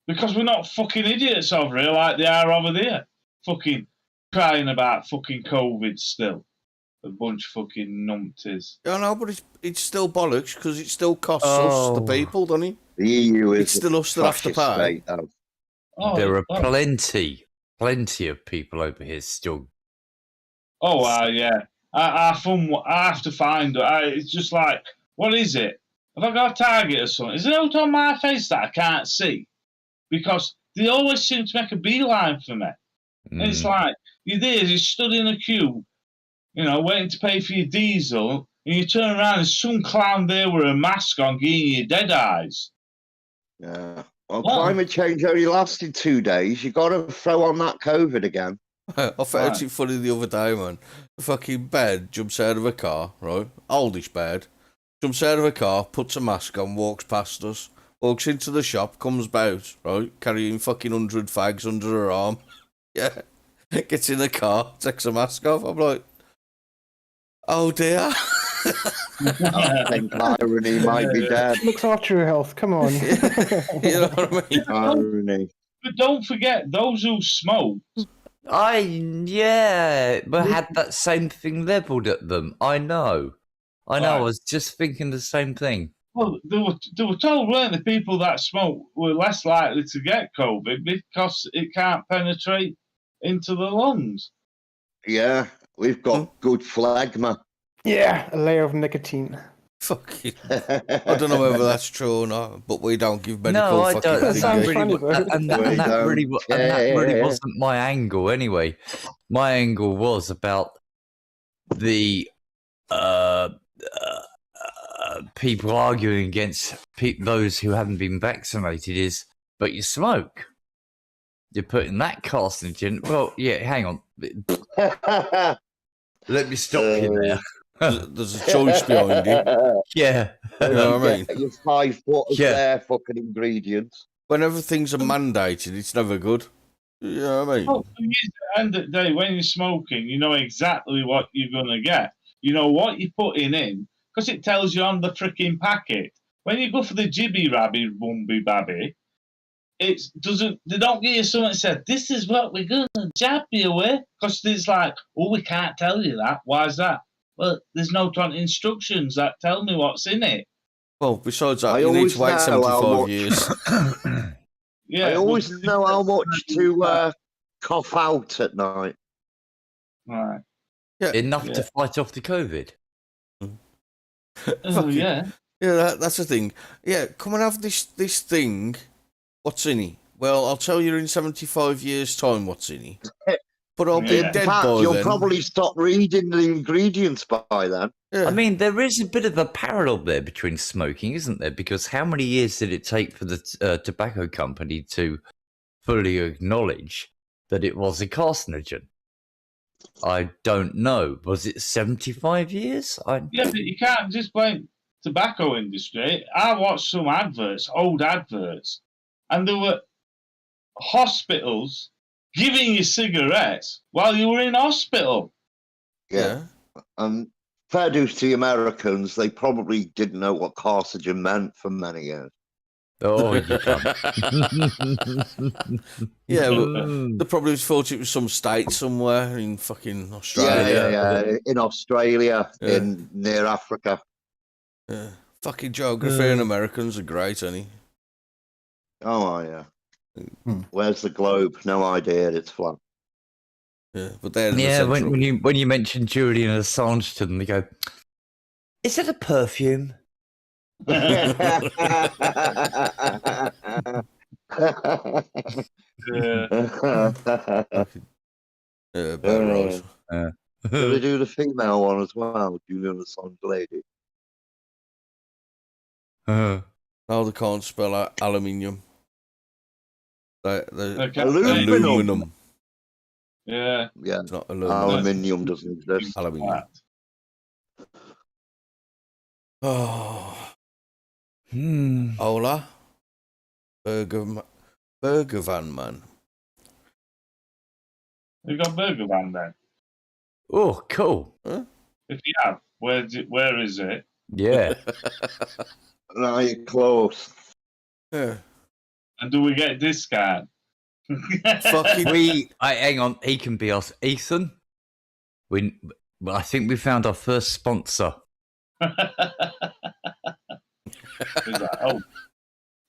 Because we're not fucking idiots over here like they are over there. Fucking crying about fucking COVID still. A bunch of fucking numpties. I know, but it's still bollocks because it still costs us, the people, doesn't it? The EU is It's still us that have to fascist pay. state, though. Oh, There are oh. plenty of people over here still. Yeah. I have to find it. It's just like, what is it? Have I got a target or something? Is it out on my face that I can't see? Because they always seem to make a beeline for me. And it's like, you're there, you stood in a queue, you know, waiting to pay for your diesel, and you turn around and some clown there with a mask on giving you dead eyes. Yeah. Well, What? climate change only lasted 2 days. You got to throw on that COVID again. I found Right. it funny the other day, man. A fucking bed jumps out of a car, right? Oldish bed. Jumps out of a car, puts a mask on, walks past us, walks into the shop, comes out, right? Carrying fucking 100 fags under her arm. Yeah. Gets in the car, takes a mask off. I'm like, oh dear. I think irony might be dead. Looks after your health. Come on. You know what I mean? Irony. But don't forget, those who smoke, But had that same thing leveled at them. I know. I Right. was just thinking the same thing. well, they were told, weren't the people that smoke were less likely to get COVID because it can't penetrate into the lungs. Yeah, we've got good phlegma. Yeah, a layer of nicotine. Fucking. I don't know whether that's true or not, but we don't give medical No, I fucking don't. That thing, sounds do we? funny, though. And that really care. wasn't my angle anyway. My angle was about the people arguing against those who haven't been vaccinated. But you smoke. You're putting that carcinogen. Well, yeah. Hang on. Let me stop you there. There's a choice behind it. Yeah. You know what I mean? Your 5 foot of Yeah. their fucking ingredients. Whenever things are mandated, it's never good. You know what I mean? Well, at the end of the day, when you're smoking, you know exactly what you're going to get. You know what you're putting in because it tells you on the freaking packet. When you go for the jibby rabby bumby babby, it doesn't. They don't give you something that said, "This is what we're going to jab you with," because it's like, "Oh, we can't tell you that. Why is that?" Well, there's no instructions that tell me what's in it. Well, besides that, I you need always to wait know how 75 much- years. Yeah, I always well, know how much to cough out at night. Right. Enough Yeah. to fight off the COVID. Oh, Fucking- yeah. Yeah, that's the thing. Yeah, come and have this thing. What's in it? Well, I'll tell you in 75 years' time what's in it. But I'll be Yeah. dead In fact, by you'll then. probably stop reading the ingredients by then. Yeah. I mean, there is a bit of a parallel there between smoking, isn't there? Because how many years did it take for the tobacco company to fully acknowledge that it was a carcinogen? I don't know. Was it 75 years? Yeah, but you can't just blame tobacco industry. I watched some adverts, old adverts, and there were hospitals giving you cigarettes while you were in hospital. Yeah. And fair dues to the Americans, they probably didn't know what carcinogen meant for many years. Oh, you can't. Yeah, but they probably thought it was some state somewhere in fucking Yeah, Australia. yeah. In Australia, Yeah. in near Africa. Yeah. Fucking geography and Americans are great, ain't Oh, yeah. Where's the globe? No idea. It's flat. Yeah, but they're in the Yeah, central. when you mention Julian Assange to them, they go, "Is it a perfume?" Yeah. Yeah, better right. Do they do the female one as well? Julian Assange lady. No, they can't spell out aluminium. They Okay. Aluminum. aluminum. Yeah. Yeah, It's not aluminum. aluminium doesn't exist. Aluminium. Oh, hola, burger van man. You got Burger Van then? Oh, cool. If you have, where is it? Yeah. Now you're close. Yeah. And do we get a discount? Fucking Hang on. He can be us. Ethan. I think we found our first sponsor. He's like, oh,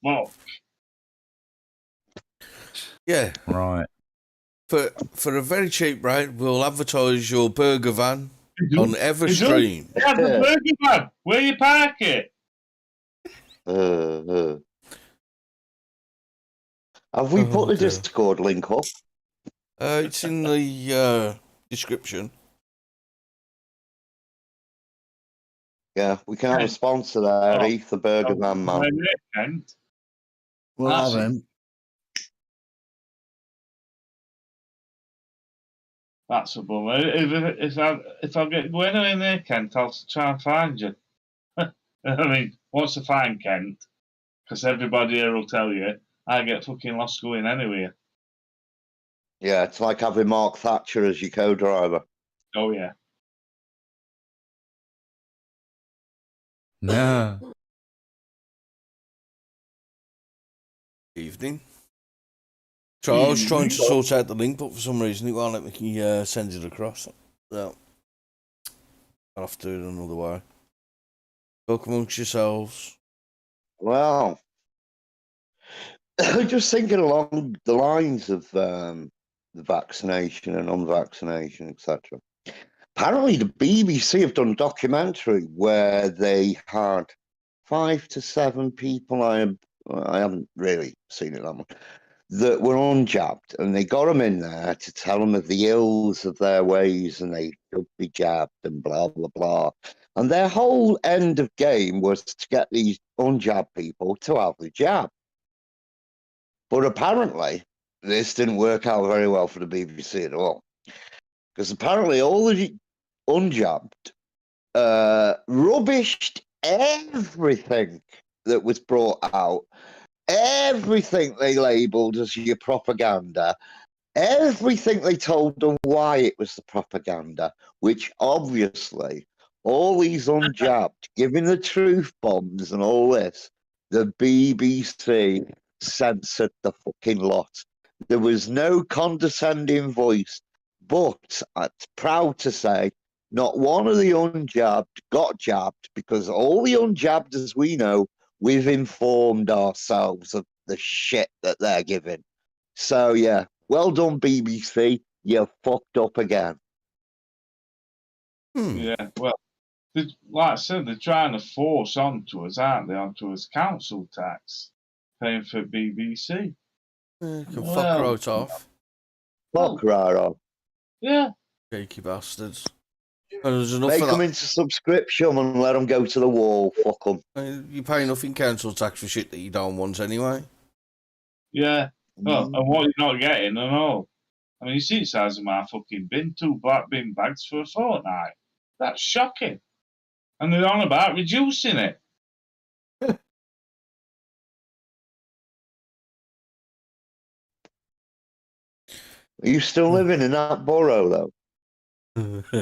well, yeah. Right. For a very cheap rate, we'll advertise your burger van on every Is it? stream. yeah, the Burger Van. Where you park it? Have we put the dear. Discord link up? It's in the description. Yeah, we can have a sponsor there, Oh. Heath the Burger Man man. Kent. We'll have him. That's a bummer. If I get going in there, Kent, I'll try and find you. I mean, what's to find Kent? Because everybody here will tell you I get fucking lost going anywhere. Yeah, it's like having Mark Thatcher as your co-driver. Oh yeah. No. Evening. So I was trying to sort out the link, but for some reason it won't let me send it across. So I'll have to do it another way. Talk amongst yourselves. Well, just thinking along the lines of the vaccination and unvaccination, etc. Apparently, the BBC have done a documentary where they had 5 to 7 people. I haven't really seen it that much. That were unjabbed, and they got them in there to tell them of the ills of their ways, and they should be jabbed and blah blah blah. And their whole end of game was to get these unjabbed people to have the jab. But apparently, this didn't work out very well for the BBC at all, because apparently all the unjabbed rubbished everything that was brought out. Everything they labelled as your propaganda, everything they told them why it was the propaganda, which obviously all these unjabbed, giving the truth bombs and all this, the BBC censored the fucking lot. There was no condescending voice, but I'm proud to say not one of the unjabbed got jabbed, because all the unjabbed, as we know, we've informed ourselves of the shit that they're giving. So, yeah, well done, BBC. You fucked up again. Yeah, well, like I said, they're trying to force onto us, aren't they? Onto us council tax, paying for BBC. You can fuck right off. Fuck right off. Yeah. Cheeky bastards. And there's enough Make of them that. into subscription and let them go to the wall. Fuck them. You pay enough in council tax for shit that you don't want anyway. Yeah. Oh, and what you're not getting and all. I mean, you see the size of my fucking bin, 2 black bin bags for a fortnight. That's shocking. And they're on about reducing it. Are you still living in that borough, though? Fuck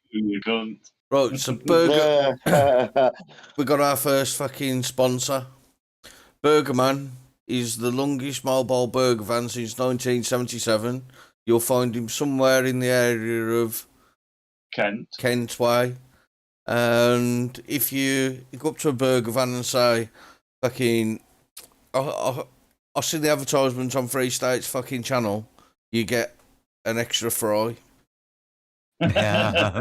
you cunt. Right, so Burger. We got our first fucking sponsor. Burgerman is the longest mobile burger van since 1977. You'll find him somewhere in the area of Kent Way. And if you go up to a burger van and say, fucking, I see the advertisement on Free State's fucking channel, you get an extra fry. Yeah.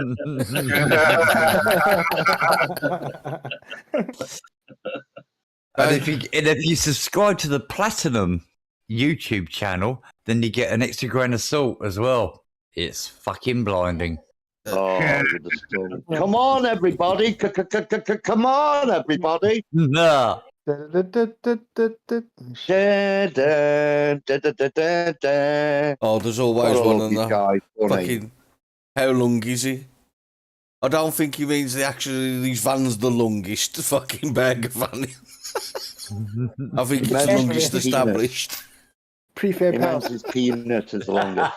And if you subscribe to the Platinum YouTube channel, then you get an extra grain of salt as well. It's fucking blinding. Oh, you're disturbing. Come on, everybody. Come on, everybody. Nah. Da, da, da, da, da, da. Oh, there's always Gotta one love on you that. guys, funny. Fucking, how long is he? I don't think he means these van's the longest fucking burger van. I think it's the Imagine longest penis. established. Pre-fair He pounds. has his peanut as longest.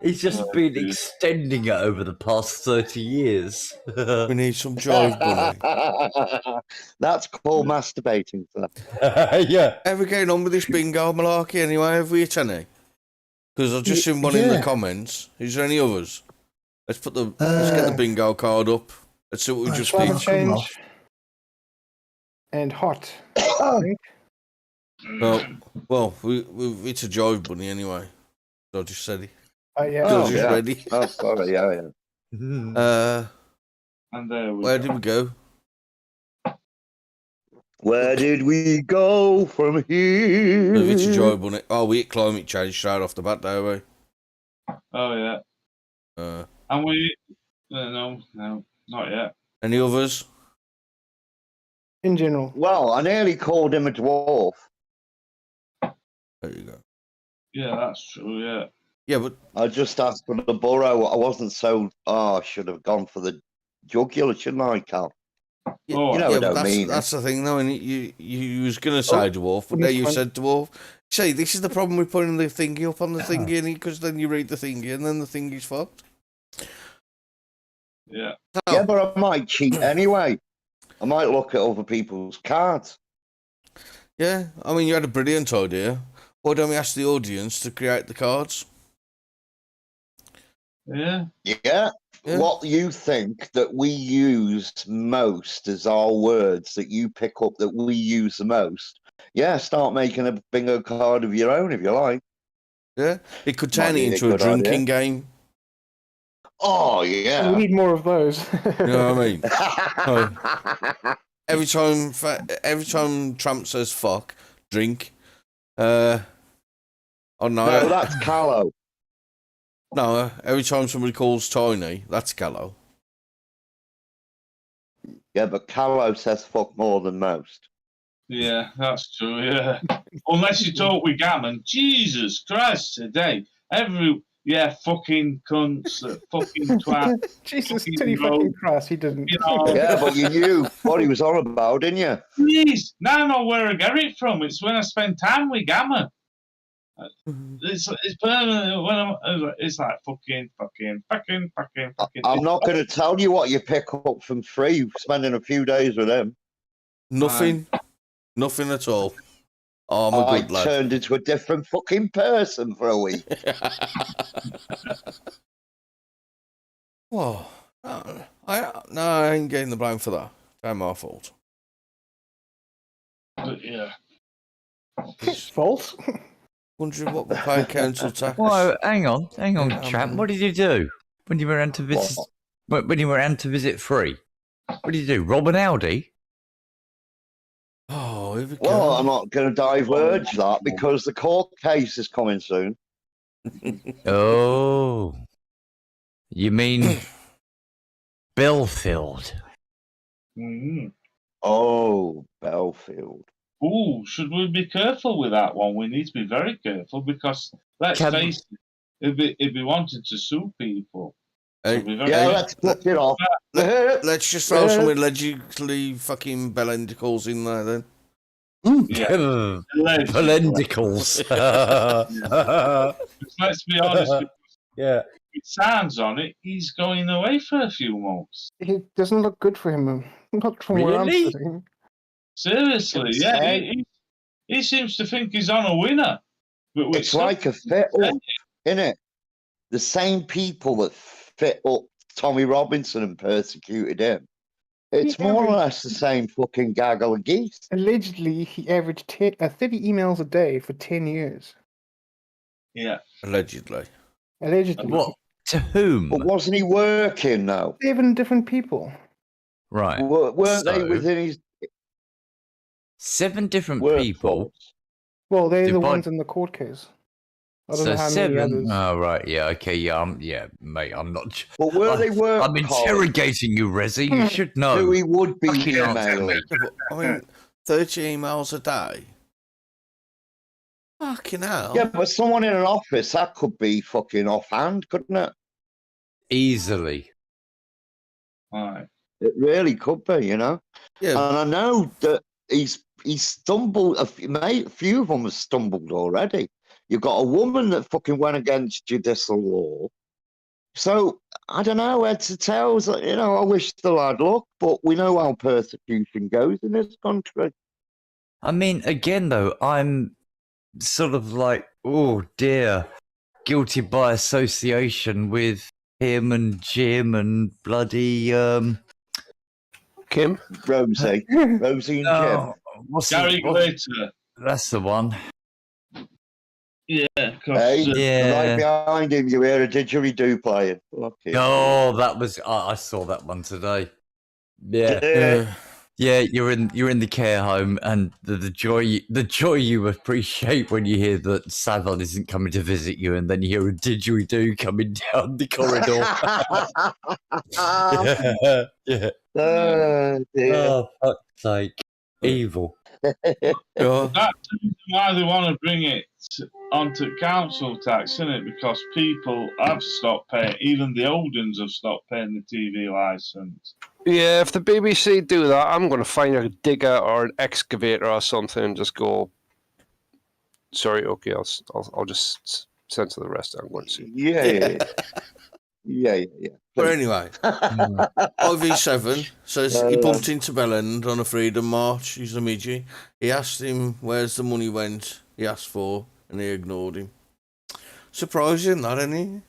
He's just been extending it over the past 30 years. We need some jive bunny. That's called masturbating, sir. Yeah. How are we getting on with this bingo malarkey anyway? Have we hit any? Because I've just seen one in the yeah. comments. Is there any others? Let's put the let's get the bingo card up. Let's see what we just Climate did. change and hot. I think. Well, it's a jive bunny anyway. So I just said it. Yeah. So I Oh, just yeah. ready. Oh, sorry, yeah. And there we Where go. did we go? Where did we go from here? It's a jive bunny. Oh, we hit climate change straight off the bat, don't we? Oh yeah. And we no, not yet. Any others? In general. Well, I nearly called him a dwarf. There you go. Yeah, that's true. Yeah. Yeah, but I just asked for the burrow. I wasn't so. Oh, I should have gone for the jugular, shouldn't I, Cal? Oh, You know yeah, what but I mean. that's the thing, though. And you was gonna say dwarf, but now you said dwarf. See, this is the problem with putting the thingy up on the thingy, because then you read the thingy, and then the thingy's fucked. Yeah. Yeah, but I might cheat anyway. I might look at other people's cards. Yeah, I mean, you had a brilliant idea. Why don't we ask the audience to create the cards? Yeah. Yeah. Yeah. What you think that we use most as our words that you pick up that we use the most? Yeah, start making a bingo card of your own if you like. Yeah, it could Might turn be it a into a good drinking idea. game. Oh We yeah. need more of those. You know what I mean? Every time Trump says fuck, drink. Oh no, No, that's Callow. no. Every time somebody calls Tiny, that's Callow. Yeah, but Callow says fuck more than most. Yeah, that's true. Yeah. Unless you talk with Gammon, Jesus Christ, today fucking cunts, fucking twat. Jesus, Fucking Teddy rogue. fucking Christ, he didn't. You know, Yeah, but you knew what he was on about, didn't you? please. Now I know where I get it from. It's when I spend time with Gammon. It's permanent. It's like fucking. I'm not going to tell you what you pick up from free spending a few days with him. Nothing, nothing at all. Oh, I'm a I good lad. turned into a different fucking person for a week. Well, I ain't getting the blame for that. It's my fault. But yeah. False. Wondering what we pay council tax. Well, hang on, chap. What did you do when you were out to visit? When you were out to visit Free? What did you do? Rob an Audi? Oh, here we go. Well, I'm not going to diverge that because the court case is coming soon. Oh, you mean Belfield? Mm. Oh, Belfield. Ooh, should we be careful with that one? We need to be very careful because let's face it, if we wanted to sue people, Hey, be very Yeah, Hey, let's put it off. let's just throw some allegedly fucking bellendicals in there then. yeah. Alleged. Polendicals. Let's be honest. Because Yeah. it sounds on it, he's going away for a few months. It doesn't look good for him. Not from where I'm Really? sitting. Seriously, yeah. He seems to think he's on a winner. But with It's like a fit up, isn't it? The same people that fit up Tommy Robinson and persecuted him. It's Yeah, more or but- less the same fucking gaggle of geese. Allegedly, he averaged 30 emails a day for 10 years. Yeah. Allegedly. Allegedly. What? To whom? But wasn't he working though? 7 different people. Right. Weren't they So- within his 7 different people. workforce? Well, they're the Divide- ones in the court case. I don't So know how 7. many others. Oh, right. Yeah. Okay. Yeah. Yeah, mate. I'm not. But were they work I'm interrogating you, Rezzy. You should know. Who he would be Fucking answer me. emailing? Yeah, but, I mean, 30 emails a day? Fucking hell. Yeah, but someone in an office, that could be fucking offhand, couldn't it? Easily. Right. It really could be, you know. Yeah, And I know that he's stumbled. A few of them have stumbled already. You've got a woman that fucking went against judicial law. So I don't know. Heads or tails. You know, I wish the lad luck, but we know how persecution goes in this country. I mean, again, though, I'm sort of like, oh dear, guilty by association with him and Jim and bloody Kim? Rosie and Jim. oh, what's Gary what's- Glitter. That's the one. Yeah, because Hey, Yeah. right behind him, you hear a didgeridoo playing. Fucking Oh, that was I saw that one today. Yeah. yeah. Yeah, you're in the care home, and the joy you appreciate when you hear that Savon isn't coming to visit you, and then you hear a didgeridoo coming down the corridor. yeah. Oh, dear. Oh, fuck's sake! Evil. Yeah. that's why they want to bring it onto council tax, isn't it? Because people have stopped paying. Even the old ones have stopped paying the TV license. Yeah, if the BBC do that, I'm going to find a digger or an excavator or something and just go. Sorry, okay, I'll just censor the rest. I'm going to see. Yeah. But anyway, IV7 says he bumped into Bellend on a Freedom March. He's a midgie. He asked him where's the money went he asked for, and he ignored him. Surprising, that, isn't he?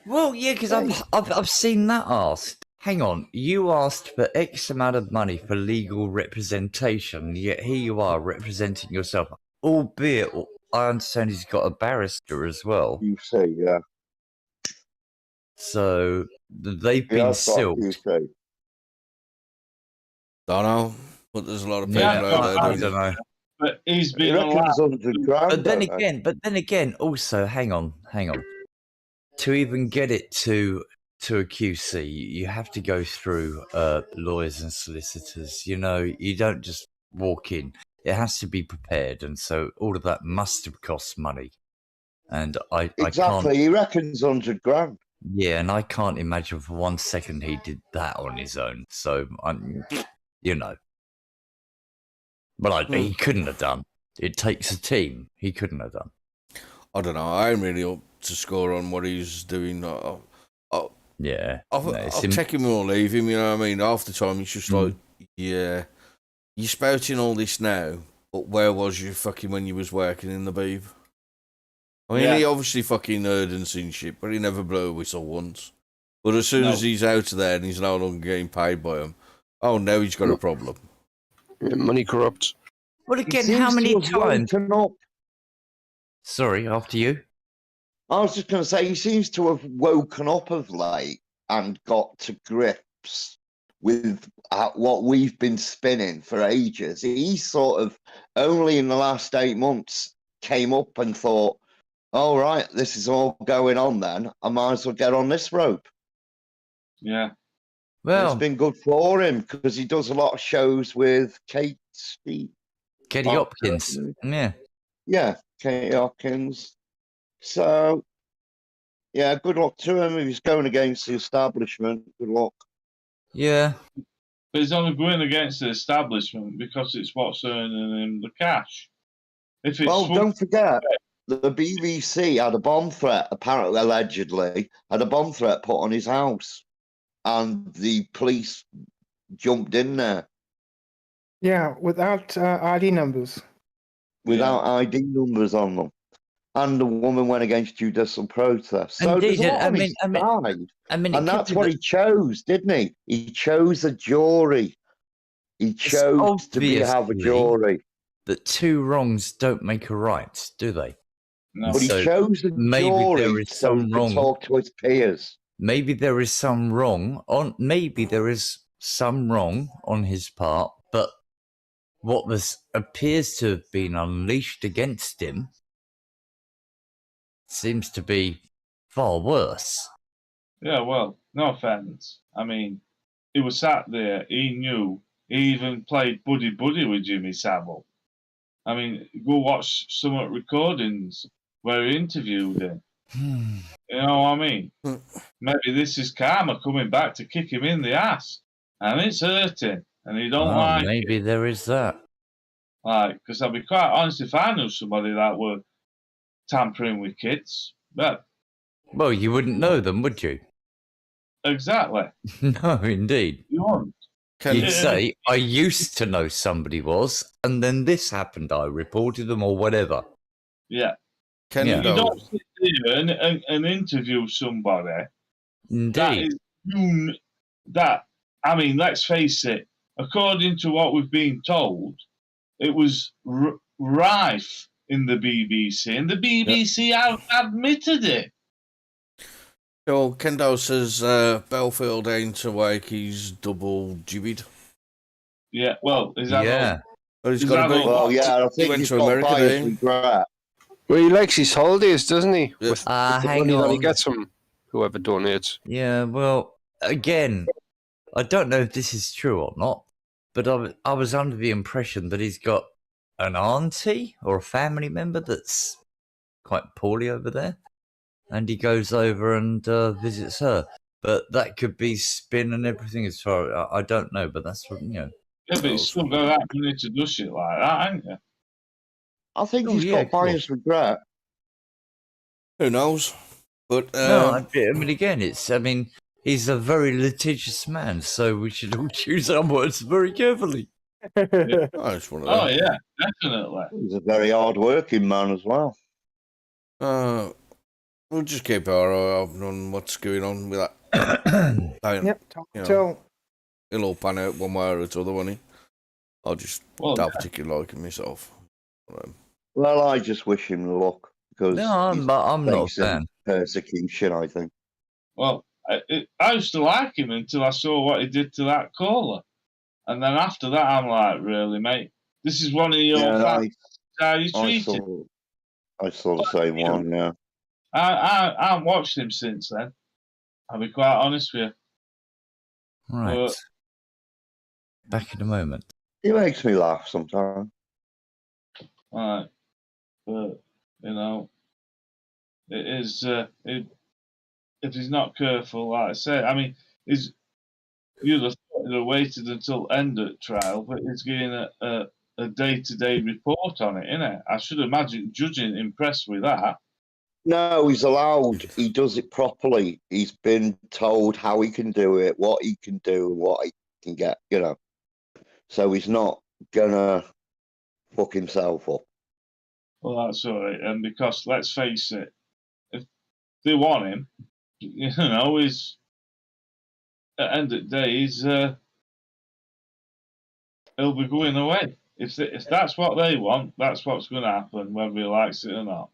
Well, yeah, because I've seen that asked. Hang on, you asked for X amount of money for legal representation, yet here you are representing yourself. Albeit, I understand he's got a barrister as well. You see, yeah. So they've been That's what silked. you see. Don't know, but there's a lot of people Yeah, out there I doing don't it. know. But he's He been allowed. reckons 100 grand. But then don't they? again, also, hang on. To even get it to a QC, you have to go through lawyers and solicitors. You know, you don't just walk in. It has to be prepared, and so all of that must have cost money. And I Exactly. can't. He reckons 100 grand. Yeah, and I can't imagine for 1 second he did that on his own. So I'm, you know. But he couldn't have done. It takes a team. He couldn't have done. I don't know. I'm really up to score on what he's doing. Yeah. I'll no, it's take him or leave him, you know what I mean? Half the time it's just like, yeah, you're spouting all this now, but where was you fucking when you was working in the Beeve? I mean, Yeah. he obviously fucking heard and seen shit, but he never blew a whistle once. But as soon No. as he's out of there and he's no longer getting paid by him, oh, now he's got a problem. Yeah, money corrupts. Well, He again, seems how to many have times? woken up. Sorry, after you. I was just going to say, he seems to have woken up of late and got to grips with what we've been spinning for ages. He sort of only in the last 8 months came up and thought, all right, this is all going on then. I might as well get on this rope. Yeah. Well, It's been good for him because he does a lot of shows with Kate Steve. Katie Hopkins. Yeah. Yeah, Kate Hopkins. So, yeah, good luck to him. If he's going against the establishment, good luck. Yeah. But he's only going against the establishment because it's what's earning him the cash. If it's Well, don't forget, the BBC had a bomb threat, apparently, allegedly, had a bomb threat put on his house. And the police jumped in there Yeah, without ID numbers. without ID numbers on them. And the woman went against judicial protest. So Indeed, there's a lot I on mean- his I mean- side. I mean, And that's what he chose, didn't he? He chose a jury. He chose to have a obviously- jury. that two wrongs don't make a right, do they? No. But he So chose the maybe jury there is so he some could wrong. talk to his peers. Maybe there is some wrong on. Maybe there is some wrong on his part, but what appears to have been unleashed against him seems to be far worse. Yeah, well, no offense. I mean, he was sat there. He knew. He even played buddy with Jimmy Savile. I mean, go watch some of the recordings where he interviewed him. You know what I mean? Maybe this is karma coming back to kick him in the ass, and it's hurting, and he don't like maybe it. there is that. Like, because I'll be quite honest, if I knew somebody that were tampering with kids, but Well, you wouldn't know them, would you? exactly, No, indeed. you won't. You'd say, I used to know somebody was, and then this happened. I reported them or whatever. Yeah. Kendo. Yeah. You don't sit there and interview somebody that Indeed. is that. I mean, let's face it. According to what we've been told, it was rife in the BBC, and the BBC admitted it. Well, Kendo says Belfield ain't awake. He's double jibbied. Yeah. Well, is that Yeah. Well, he's Is got to that be. all? Well, yeah, I He think went he's to got America, bias didn't he? regret. Well, he likes his holidays, doesn't he? Yeah. With the Hang money that he on. gets from whoever donates. Yeah, well, again, I don't know if this is true or not, but I was under the impression that he's got an auntie or a family member that's quite poorly over there, and he goes over and visits her. But that could be spin and everything as far I don't know, but that's what, Yeah, but you still got that money to do shit like that, ain't you? I think Oh, he's yeah, got of course. bias regret. Who knows? But No, I mean, again, he's a very litigious man, so we should all choose our words very carefully. it's one of Oh them. yeah, definitely. He's a very hard-working man as well. We'll just keep our eye open on what's going on with that. Yep. You know. So He'll all pan out one way or the other, won't he? I just Well, don't particularly like him myself. Well, I just wish him luck because No, he's I'm not a facing fan. persecution, I think. well, I used to like him until I saw what he did to that caller, and then after that, I'm like, really, mate, this is one of your Yeah, facts. How you I treated? saw the same one, yeah. I haven't watched him since then. I'll be quite honest with you. Right. Back in a moment. He makes me laugh sometimes. Right. But, you know, it is, if he's not careful, like I say, I mean, you'd have thought he'd have waited until end of the trial, but he's getting a day-to-day report on it, innit? I should imagine judging impressed with that. No, he's allowed. He does it properly. He's been told how he can do it, what he can do, and what he can get, you know. So he's not gonna fuck himself up. Well, that's all right. And because, let's face it, if they want him, you know, he's, at the end of the day, he'll be going away. If that's what they want, that's what's going to happen, whether he likes it or not.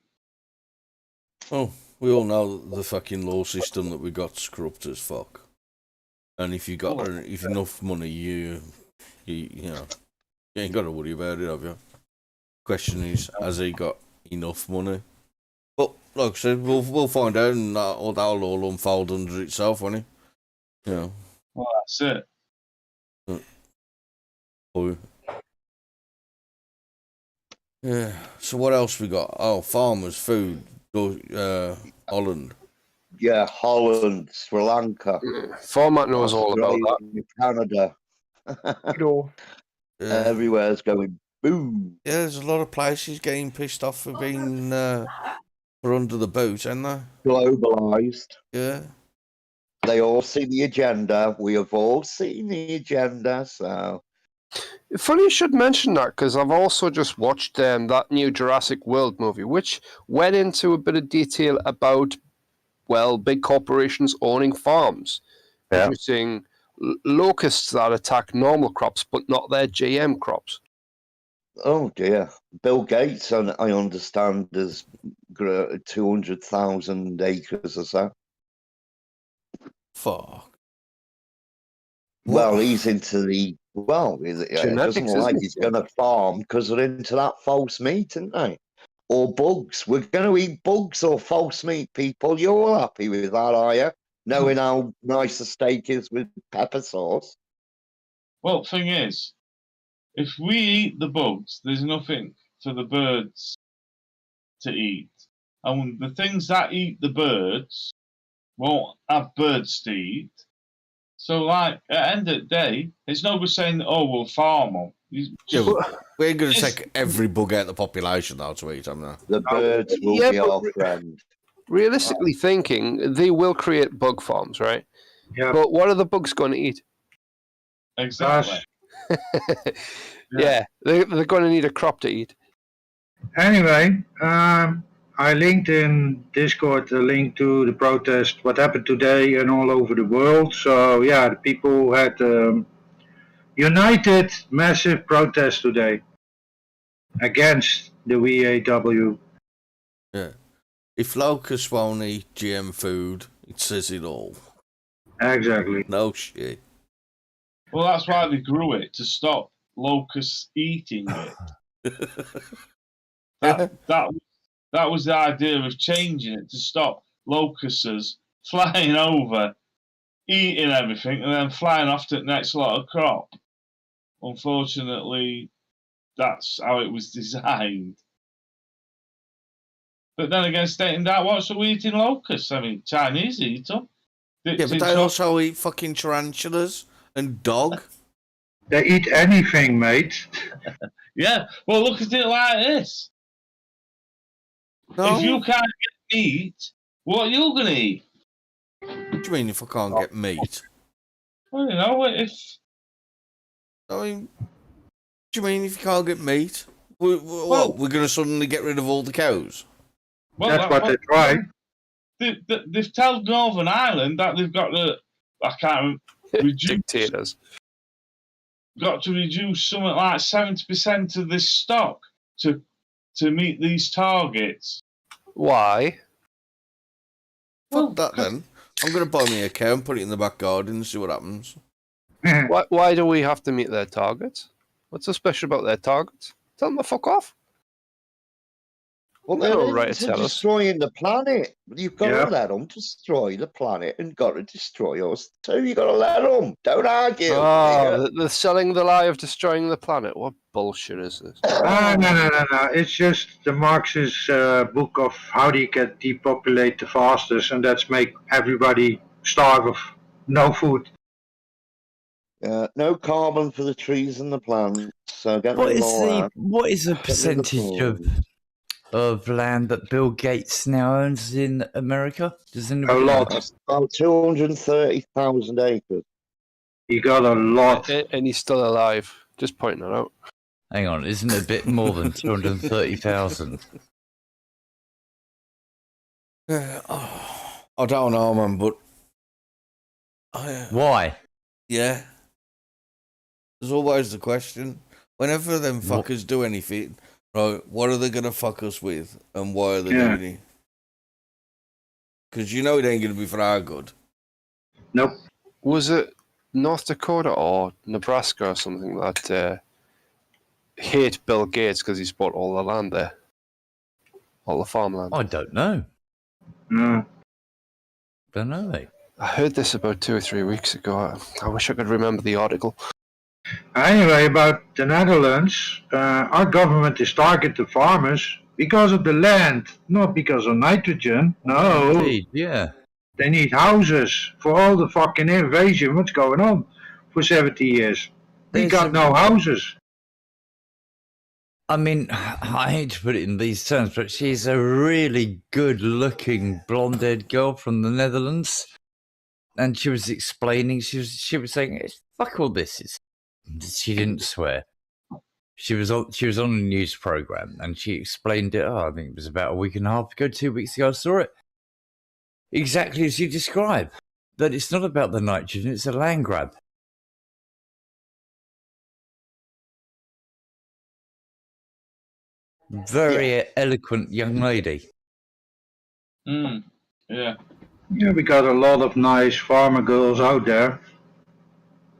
Oh, we all know that the fucking law system that we got's corrupt as fuck. And if you got if enough money, you know, you ain't got to worry about it, have you? Question is, has he got enough money? But like I said, we'll find out, and that'll all unfold under itself, won't it? You know. Well, that's it. Oh. Yeah. So what else we got? Oh, farmers, food, Holland. Yeah, Holland, Sri Lanka, Format knows all about that. Canada. Or Yeah. Everywhere's going boom. Yeah, there's a lot of places getting pissed off for being for under the boot, aren't they? Globalized. Yeah. They all see the agenda. We have all seen the agenda, so Funny you should mention that because I've also just watched that new Jurassic World movie, which went into a bit of detail about, well, big corporations owning farms, producing locusts that attack normal crops but not their GM crops. Oh dear. Bill Gates, I understand, has 200,000 acres or so. Fuck. Well, What? he's into the. Well, it doesn't Genetics, look like isn't he's it? going to farm because they're into that false meat, aren't they? Or bugs. We're going to eat bugs or false meat, people. You're all happy with that, are you? Knowing how nice a steak is with pepper sauce. Well, thing is, if we eat the bugs, there's nothing for the birds to eat. And the things that eat the birds won't have birds to eat. So, like, at the end of the day, it's no good saying, oh, we'll farm them. Yeah, we ain't going to take every bug out of the population, though, to eat them now. The birds will Yeah, be but our friend. Realistically thinking, they will create bug farms, right? Yeah. But what are the bugs going to eat? Exactly. Yeah, they're going to need a crop to eat. Anyway, I linked in Discord a link to the protest, what happened today and all over the world. So yeah, the people had united massive protest today against the VAW. Yeah. If locusts won't eat GM food, it says it all. Exactly. No shit. Well, that's why they grew it, to stop locusts eating it. That was the idea of changing it, to stop locusts flying over, eating everything, and then flying off to the next lot of crop. Unfortunately, that's how it was designed. But then again, stating that, what's we eating locusts? I mean, Chinese eat them. Yeah, but they also eat fucking tarantulas and dog. They eat anything, mate. Yeah, well, look at it like this. No. If you can't get meat, what are you going to eat? What do you mean if I can't get meat? Well, you know, if... I mean, what do you mean if you can't get meat? We're going to suddenly get rid of all the cows? Well, That's what they tried. They've told Northern Ireland that they've got to... I can't reduce... Dictators. Got to reduce something like 70% of this stock to meet these targets. Why? Fuck that then. I'm going to buy me a cow and put it in the back garden and see what happens. Why do we have to meet their targets? What's so special about their targets? Tell them to fuck off. Well, They're all they're right to tell us. destroying the planet. You've got Yeah. to let them destroy the planet and got to destroy us too. You've got to let them. Don't argue. Oh, they're selling the lie of destroying the planet. What bullshit is this? No. It's just the Marxist book of how do you get depopulate the fastest, and that's make everybody starve of no food. No carbon for the trees and the plants. So get What rid of is all that. what is the percentage of land that Bill Gates now owns in America? Does anybody A know? lot. That's about 230,000 acres. He got a lot. And he's still alive. Just pointing that out. Hang on, isn't it a bit more than 230,000? I don't know, man, but... Why? Yeah. There's always the question. Whenever them fuckers do anything, right, what are they going to fuck us with? And why are they doing it? Because you know it ain't going to be for our good. Nope. Was it North Dakota or Nebraska or something that hate Bill Gates because he's bought all the land there? All the farmland. I don't know. No. Don't know, mate. I heard this about 2 or 3 weeks ago. I wish I could remember the article. Anyway, about the Netherlands, our government is targeting the farmers because of the land, not because of nitrogen. No, Indeed, yeah. they need houses for all the fucking invasion. What's going on for 70 years? We There's got a- no houses. I mean, I hate to put it in these terms, but she's a really good-looking blonde-haired girl from the Netherlands, and she was explaining. She was saying, "Fuck all this." She didn't swear. She was on a news program, and she explained it. I think it was about a week and a half ago, 2 weeks ago. I saw it exactly as you describe. That it's not about the nitrogen; it's a land grab. Very eloquent young lady. Mm, yeah. Yeah, we got a lot of nice farmer girls out there.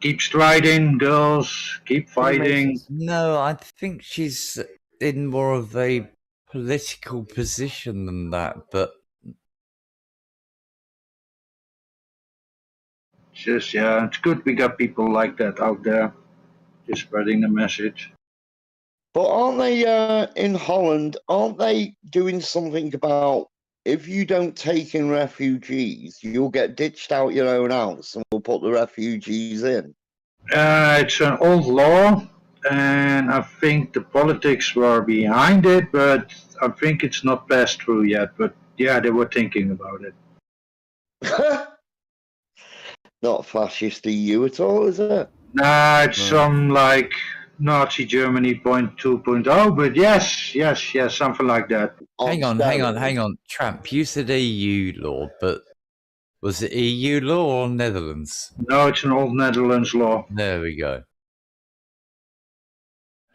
Keep striding, girls. Keep fighting. No, I think she's in more of a political position than that, but Just, yeah, it's good we got people like that out there. Just spreading the message. But aren't they in Holland? Aren't they doing something about if you don't take in refugees, you'll get ditched out your own house, and we'll put the refugees in? It's an old law, and I think the politics were behind it, but I think it's not passed through yet. But yeah, they were thinking about it. Not fascist EU at all, is it? Nah, it's some like Nazi Germany 2.0, but yes, something like that. hang on. Tramp, you said EU law, but was it EU law or Netherlands? No, it's an old Netherlands law. There we go.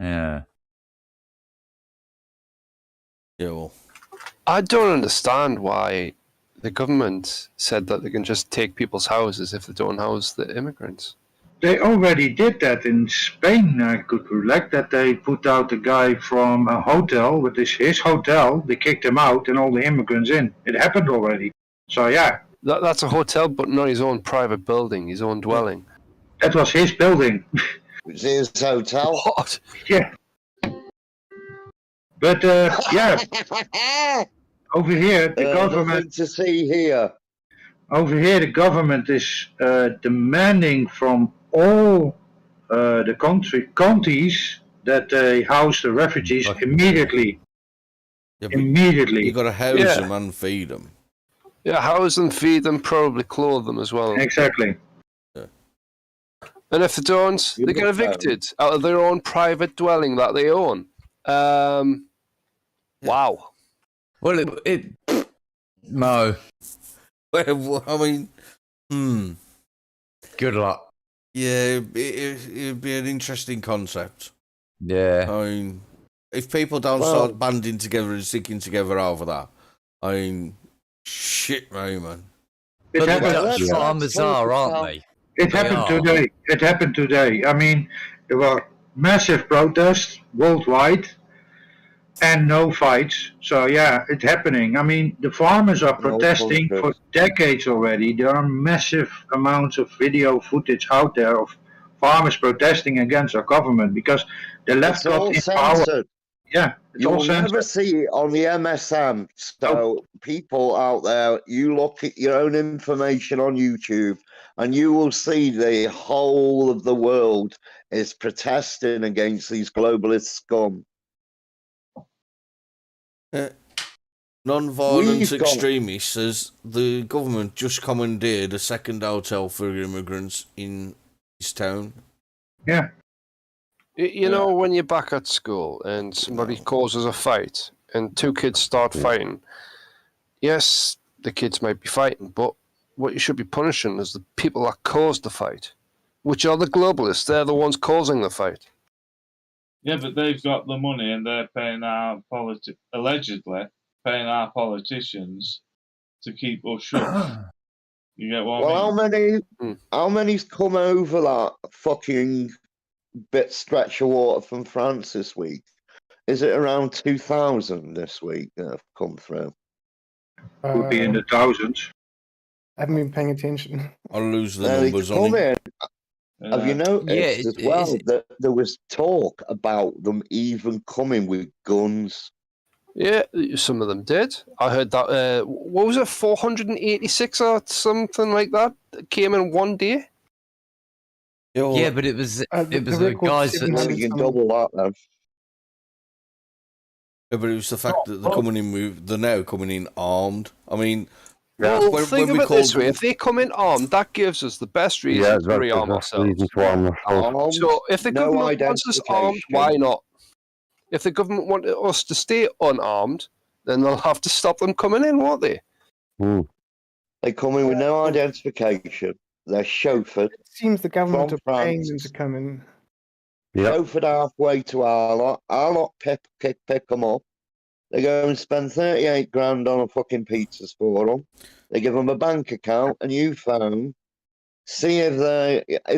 Yeah. Yeah, well, I don't understand why the government said that they can just take people's houses if they don't house the immigrants. They already did that in Spain. I could recollect that they put out a guy from a hotel with his hotel. They kicked him out and all the immigrants in. It happened already. So yeah, That's a hotel, but not his own private building, his own dwelling. that was his building. It's his hotel. What? Yeah. But yeah, over here the government. Nothing to see here. Over here, the government is demanding from all the counties that they house the refugees immediately. yeah, but Immediately. you got to house Yeah. them and feed them. Yeah, house them, feed them, probably clothe them as well. Exactly. And if they don't, You they get look down. evicted out of their own private dwelling that they own. Wow. Well, no. Well, I mean, Good luck. yeah, it'd be an interesting concept. Yeah. I mean, if people don't Well- start banding together and sticking together over that, I mean, shit, man. It But the happened. Dutch let's farmers talk are, about- aren't they? It They happened are. today. It happened today. I mean, there were massive protests worldwide and no fights. So yeah, it's happening. I mean, the farmers are No protesting for protests. decades already. There are massive amounts of video footage out there of farmers protesting against our government because the left It's all got in power. censored. Yeah, it's all You'll never censored. see it on the MSM. So people out there, you look at your own information on YouTube and you will see the whole of the world is protesting against these globalist scum. Non-violent We've got- extremists says the government just commandeered a second hotel for immigrants in his town. Yeah, You know, when you're back at school and somebody causes a fight and two kids start fighting, yes, the kids might be fighting, but what you should be punishing is the people that caused the fight, which are the globalists. They're the ones causing the fight. Yeah, but they've got the money and they're paying our allegedly paying our politicians to keep us shut. You get what Well, I mean? how many's come over that fucking bit stretch of water from France this week? Is it around 2,000 this week that have come through? would be in the thousands. I haven't been paying attention. I'll lose the Now, they numbers come on it. in. Have you noticed Yeah, as well is it- that there was talk about them even coming with guns? Yeah, some of them did. I heard that. What was it, 486 or something like that came in one day? Yeah, well, Yeah, but it was The the record guys said that Maybe you can some- double that then. yeah, but it was the fact that they're coming in with, they're now coming in armed. I mean, Well, when think we of it this called- way: if they come in armed, that gives us the best reason Yeah, to rearm that's the ourselves. reason to arm ourselves. Armed, So, if the no government wants us armed, why identification. not? If the government wanted us to stay unarmed, then they'll have to stop them coming in, won't they? They come in with no identification. They're chauffeured. It seems the government From are paying them France. to come in. Yep. Chauffeured halfway to our lot. Our lot pick them up. They go and spend 38 grand on a fucking pizzas for them. They give them a bank account, and you phone. See if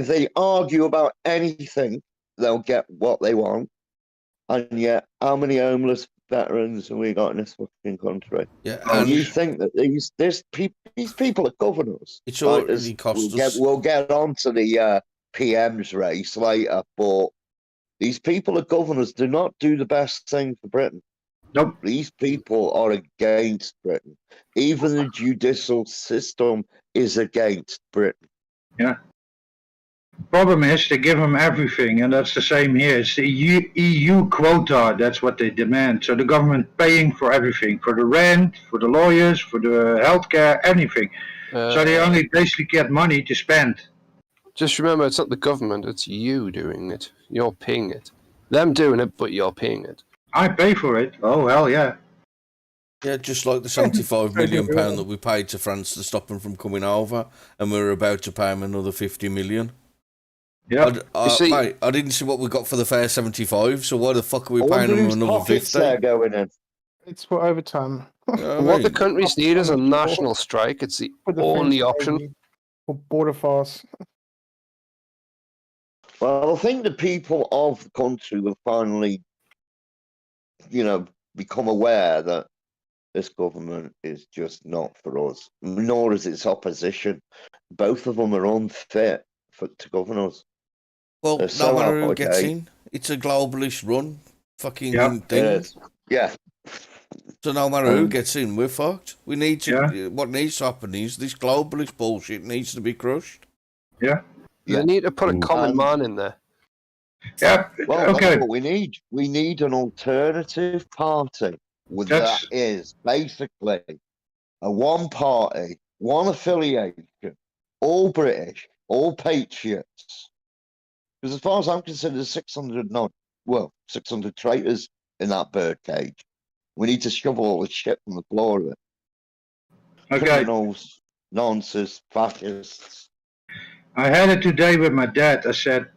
they argue about anything, they'll get what they want. And yet, how many homeless veterans have we got in this fucking country? Yeah, And and you think that these people are governors? it's already cost us. We'll get on to the PM's race later, but these people are governors. Do not do the best thing for Britain. Nope. These people are against Britain. Even the judicial system is against Britain. Yeah. Problem is, they give them everything, and that's the same here. It's the EU quota, that's what they demand. So the government paying for everything, for the rent, for the lawyers, for the healthcare, anything. So they only basically get money to spend. Just remember, it's not the government, it's you doing it. You're paying it. Them doing it, but you're paying it. I pay for it. Oh, hell yeah. Yeah, just like the £75 million that we paid to France to stop them from coming over, and we were about to pay them another 50 million. Yeah. Mate, I didn't see what we got for the fair 75, so why the fuck are we paying them another 50? They're going in. It's for overtime. What the countries need is a national strike. It's the For the only French option. Navy, for border force. Well, I think the people of the country will finally, become aware that this government is just not for us, nor is its opposition. Both of them are unfit to govern us. Well, They're no so matter who out gets of date. in, it's a globalist run fucking Yeah, thing. It is. Yeah. So no matter who gets in, we're fucked. We need to. Yeah. What needs to happen is this globalist bullshit needs to be crushed. Yeah. They need to put a common And- man in there. Yeah. Well, Okay. that's what we need. We need an alternative party. That That's- is basically a one party, one affiliation, all British, all patriots. Because as far as I'm concerned, there's 600 traitors in that birdcage. We need to shove all the shit from the floor of it. Okay. Criminals, nonsense, fascists. I had it today with my dad. I said,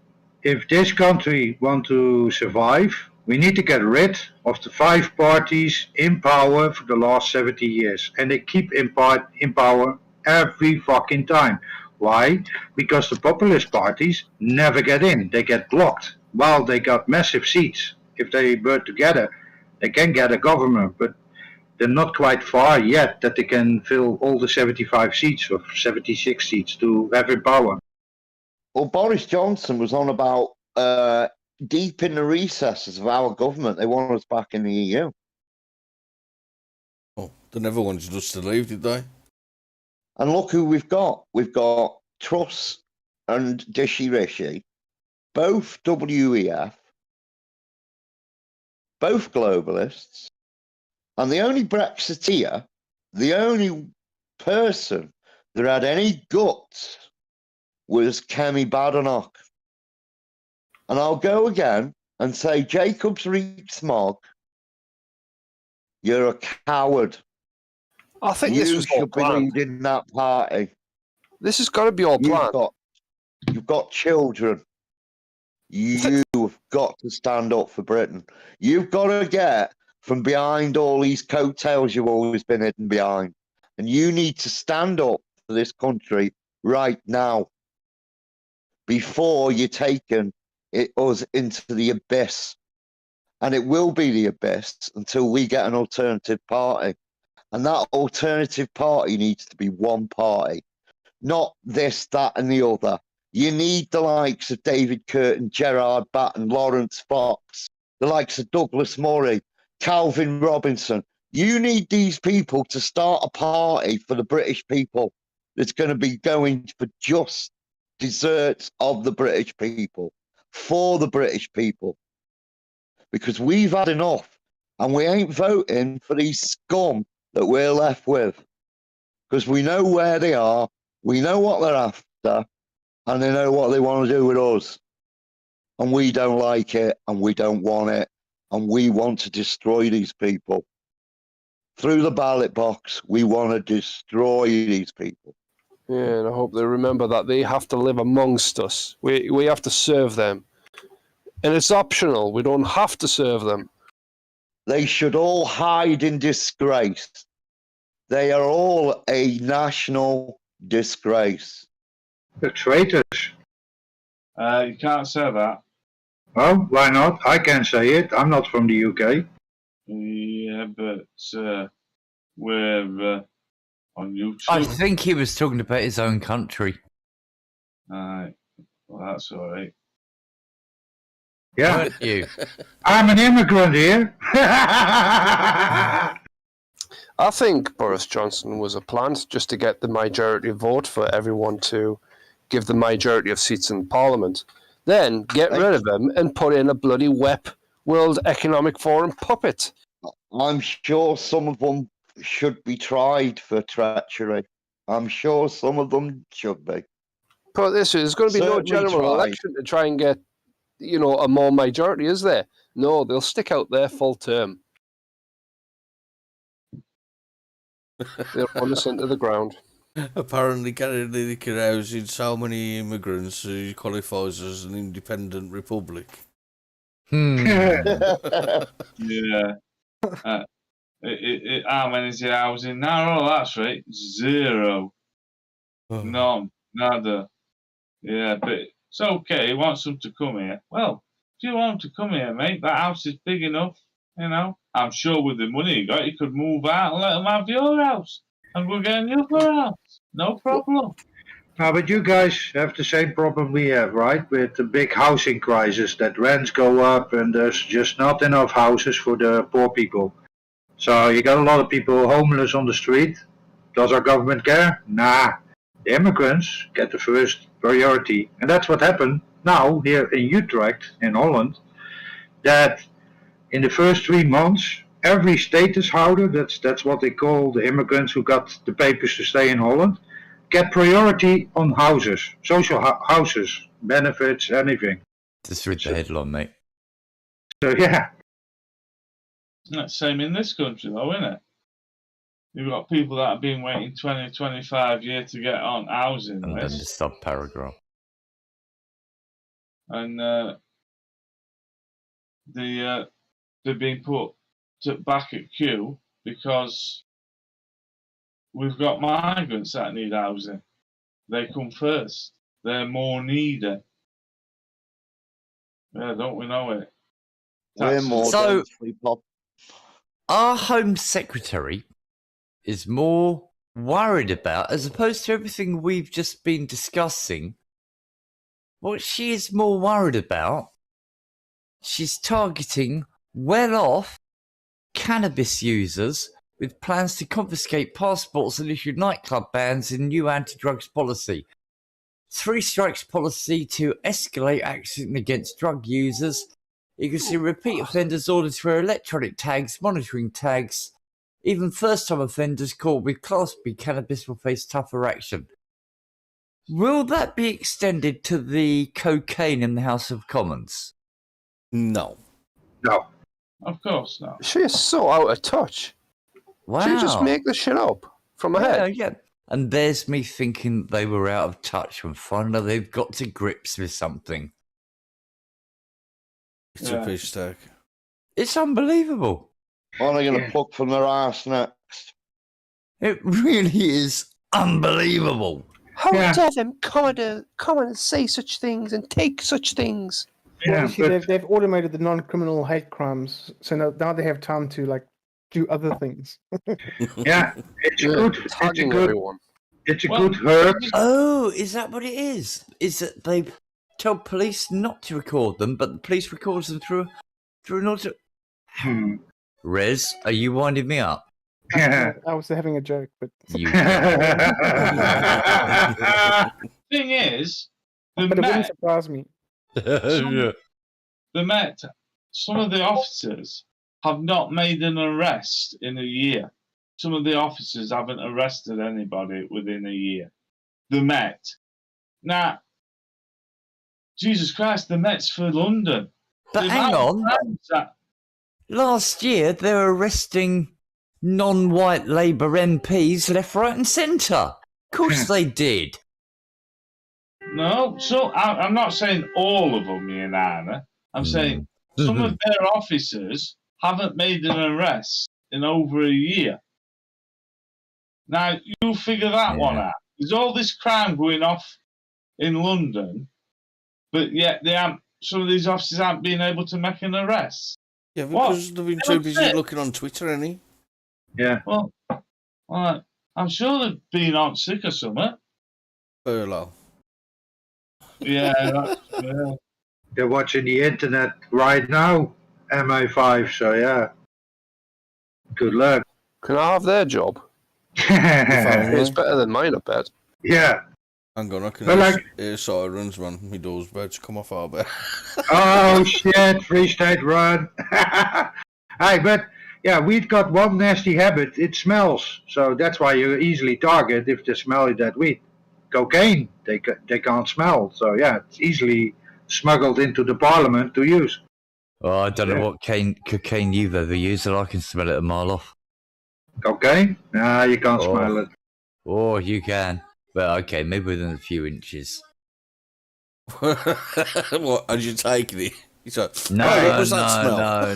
if this country want to survive, we need to get rid of the 5 parties in power for the last 70 years. And they keep in power every fucking time. Why? Because the populist parties never get in. They get blocked. While they got massive seats. If they were together, they can get a government. But they're not quite far yet that they can fill all the 75 seats or 76 seats to have in power. Well, Boris Johnson was on about deep in the recesses of our government. They want us back in the EU. Oh, they never wanted us to leave, did they? And look who we've got. We've got Truss and Dishy Rishi, both WEF, both globalists, and the only Brexiteer, the only person that had any guts was Kemi Badenoch. And I'll go again and say, Jacobs Rees-Mogg, you're a coward. I think You this was all should be planned. leading that party. This has got to be all planned. You've got children. You've got to stand up for Britain. You've got to get from behind all these coattails you've always been hidden behind. And you need to stand up for this country right now before you're taking us into the abyss. And it will be the abyss until we get an alternative party. And that alternative party needs to be one party, not this, that, and the other. You need the likes of David Curtin, Gerard Batten, Lawrence Fox, the likes of Douglas Murray, Calvin Robinson. You need these people to start a party for the British people that's going to be going for just desserts of the British people, for the British people. Because we've had enough, and we ain't voting for these scum that we're left with. Because we know where they are, we know what they're after, and they know what they want to do with us. And we don't like it, and we don't want it, and we want to destroy these people. Through the ballot box, we want to destroy these people. Yeah, and I hope they remember that they have to live amongst us. We have to serve them. And it's optional. We don't have to serve them. They should all hide in disgrace. They are all a national disgrace. The traitors. You can't say that. Well, why not? I can say it. I'm not from the UK. Yeah, but we're on YouTube. I think he was talking about his own country. Alright. Well, that's all right. Yeah, Weren't you? I'm an immigrant here. I think Boris Johnson was a plant just to get the majority vote for everyone to give the majority of seats in Parliament. Then get rid of him and put in a bloody WEP, World Economic Forum puppet. I'm sure some of them should be tried for treachery. I'm sure some of them should be. But this is going to be no Certainly general tried. election to try and get, a more majority, is there? No, they'll stick out there full term. They'll run us into the ground. Apparently, Connecticut housing so many immigrants who qualifies as an independent republic. Yeah. How many is it housing now? Oh, that's right. 0. None. Nada. Yeah, but it's okay. He wants them to come here. Well, if you want them to come here, mate, that house is big enough. I'm sure with the money you got, you could move out and let them have your house. And we'll get a new house. No problem. No, but you guys have the same problem we have, right? With the big housing crisis, that rents go up and there's just not enough houses for the poor people. So you got a lot of people homeless on the street. Does our government care? Nah. The immigrants get the first priority. And that's what happened now here in Utrecht, in Holland, that in the first 3 months, every status holder, that's what they call the immigrants who got the papers to stay in Holland, get priority on houses, social houses, benefits, anything. Just read the headline, mate. So yeah. That's the same in this country, though, isn't it? You've got people that have been waiting 20, 25 years to get on housing And then the lists. sub-paragraph. And they've been put back at queue because we've got migrants that need housing. They come first. They're more needed. Yeah, don't we know it? We're more So- densely pop. Our Home Secretary is more worried about, as opposed to everything we've just been discussing, what she is more worried about, she's targeting well-off cannabis users with plans to confiscate passports and issue nightclub bans in new anti-drugs policy. 3 strikes policy to escalate action against drug users. You can see repeat offenders ordered to wear electronic tags, monitoring tags. Even first-time offenders caught with Class B cannabis will face tougher action. Will that be extended to the cocaine in the House of Commons? No. No. Of course not. She is so out of touch. Wow. She just make this shit up from her head. Yeah. And there's me thinking they were out of touch when finally they've got to grips with something. It's Yeah. a fish stack. It's unbelievable. What are they going to pluck from their arse next? It really is unbelievable. How Yeah. dare them come and say such things and take such things? Yeah, Obviously, but they've automated the non-criminal hate crimes, so now they have time to do other things. yeah, it's a good, Tagging everyone. it's a Well, good herb. Oh, is that what it is? Is that they tell police not to record them, but the police records them through an auto? Hmm. Rez, are you winding me up? Yeah. I was having a joke, but You. Thing is, the it wouldn't Met, surprise me. Yeah. the Met, some of the officers have not made an arrest in a year. Some of the officers haven't arrested anybody within a year. The Met. Now, Jesus Christ, the Met's for London. But The hang amount of on. times that- Last year, they were arresting non-white Labour MPs left, right and centre. Of course they did. No, so I'm not saying all of them, me and Anna. I'm saying some of their officers haven't made an arrest in over a year. Now, you figure that one Yeah. out. There's all this crime going off in London, but yet some of these officers aren't being able to make an arrest. Yeah, What? because they've been too busy it. looking on Twitter, ain't Yeah. Well, I'm sure they've been on sick or something. Furlough. Yeah, They're watching the internet right now, MI5, so yeah. Good luck. Can I have their job? Found It's me. better than mine, I bet. Yeah. Hang on, I can Well, hear sirens, man. My door's about to come off our bed. Oh shit, Free State run. Hey, but yeah, we've got one nasty habit. It smells. So that's why you easily target if they smell that weed. Cocaine, they can't smell. So yeah, it's easily smuggled into the parliament to use. Oh, I don't know what cocaine you've ever used, and I can smell it a mile off. Cocaine? Nah, you can't Oh. smell it. Oh, you can. Well, okay, maybe within a few inches. What? Are you taking it? He's like, No, "Oh, what was that smell?"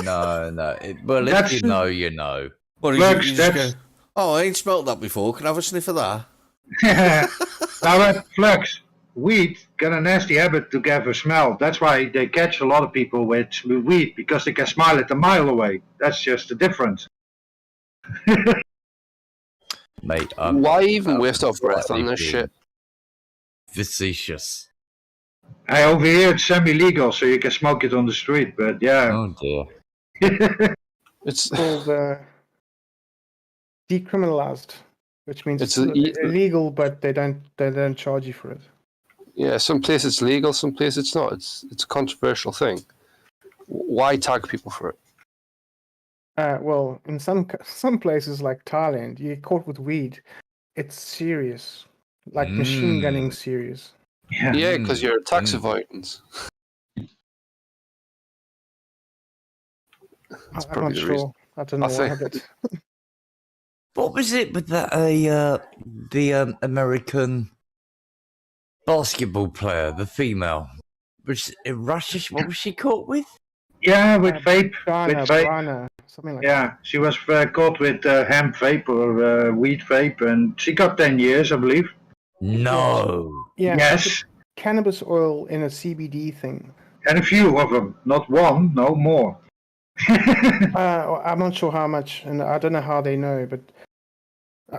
no. Well, if That's- you know, you know. What, Look, you just that's- go, oh, I ain't smelt that before. Can I have a sniff of that? Now, but Flux, weed got a nasty habit to give a smell. That's why they catch a lot of people with weed, because they can smell it a mile away. That's just the difference. Mate, Why even waste our breath slightly on this being shit? facetious. Hey, over here it's semi-legal, so you can smoke it on the street. But yeah, Oh, dear. It's Called decriminalized, which means It's it's a- illegal, but they don't charge you for it. yeah, some places it's legal, some places it's not. It's a controversial thing. Why tag people for it? Well, in some places like Thailand, you get caught with weed. It's serious, like machine gunning serious. Yeah, because you're tax Mm. avoidance. That's I'm probably not the sure. reason. I don't know I what think- habit. What was it with that? The American basketball player, the female, was it Russia? What was she caught with? yeah, with vape. China, With vape. Brana, something like Yeah, she was caught with hemp vape or weed vape, and she got 10 years, I believe. No. that. Yeah, Yes, cannabis oil in a CBD thing. and a few of them, not one, no more. I'm not sure how much, and I don't know how they know, but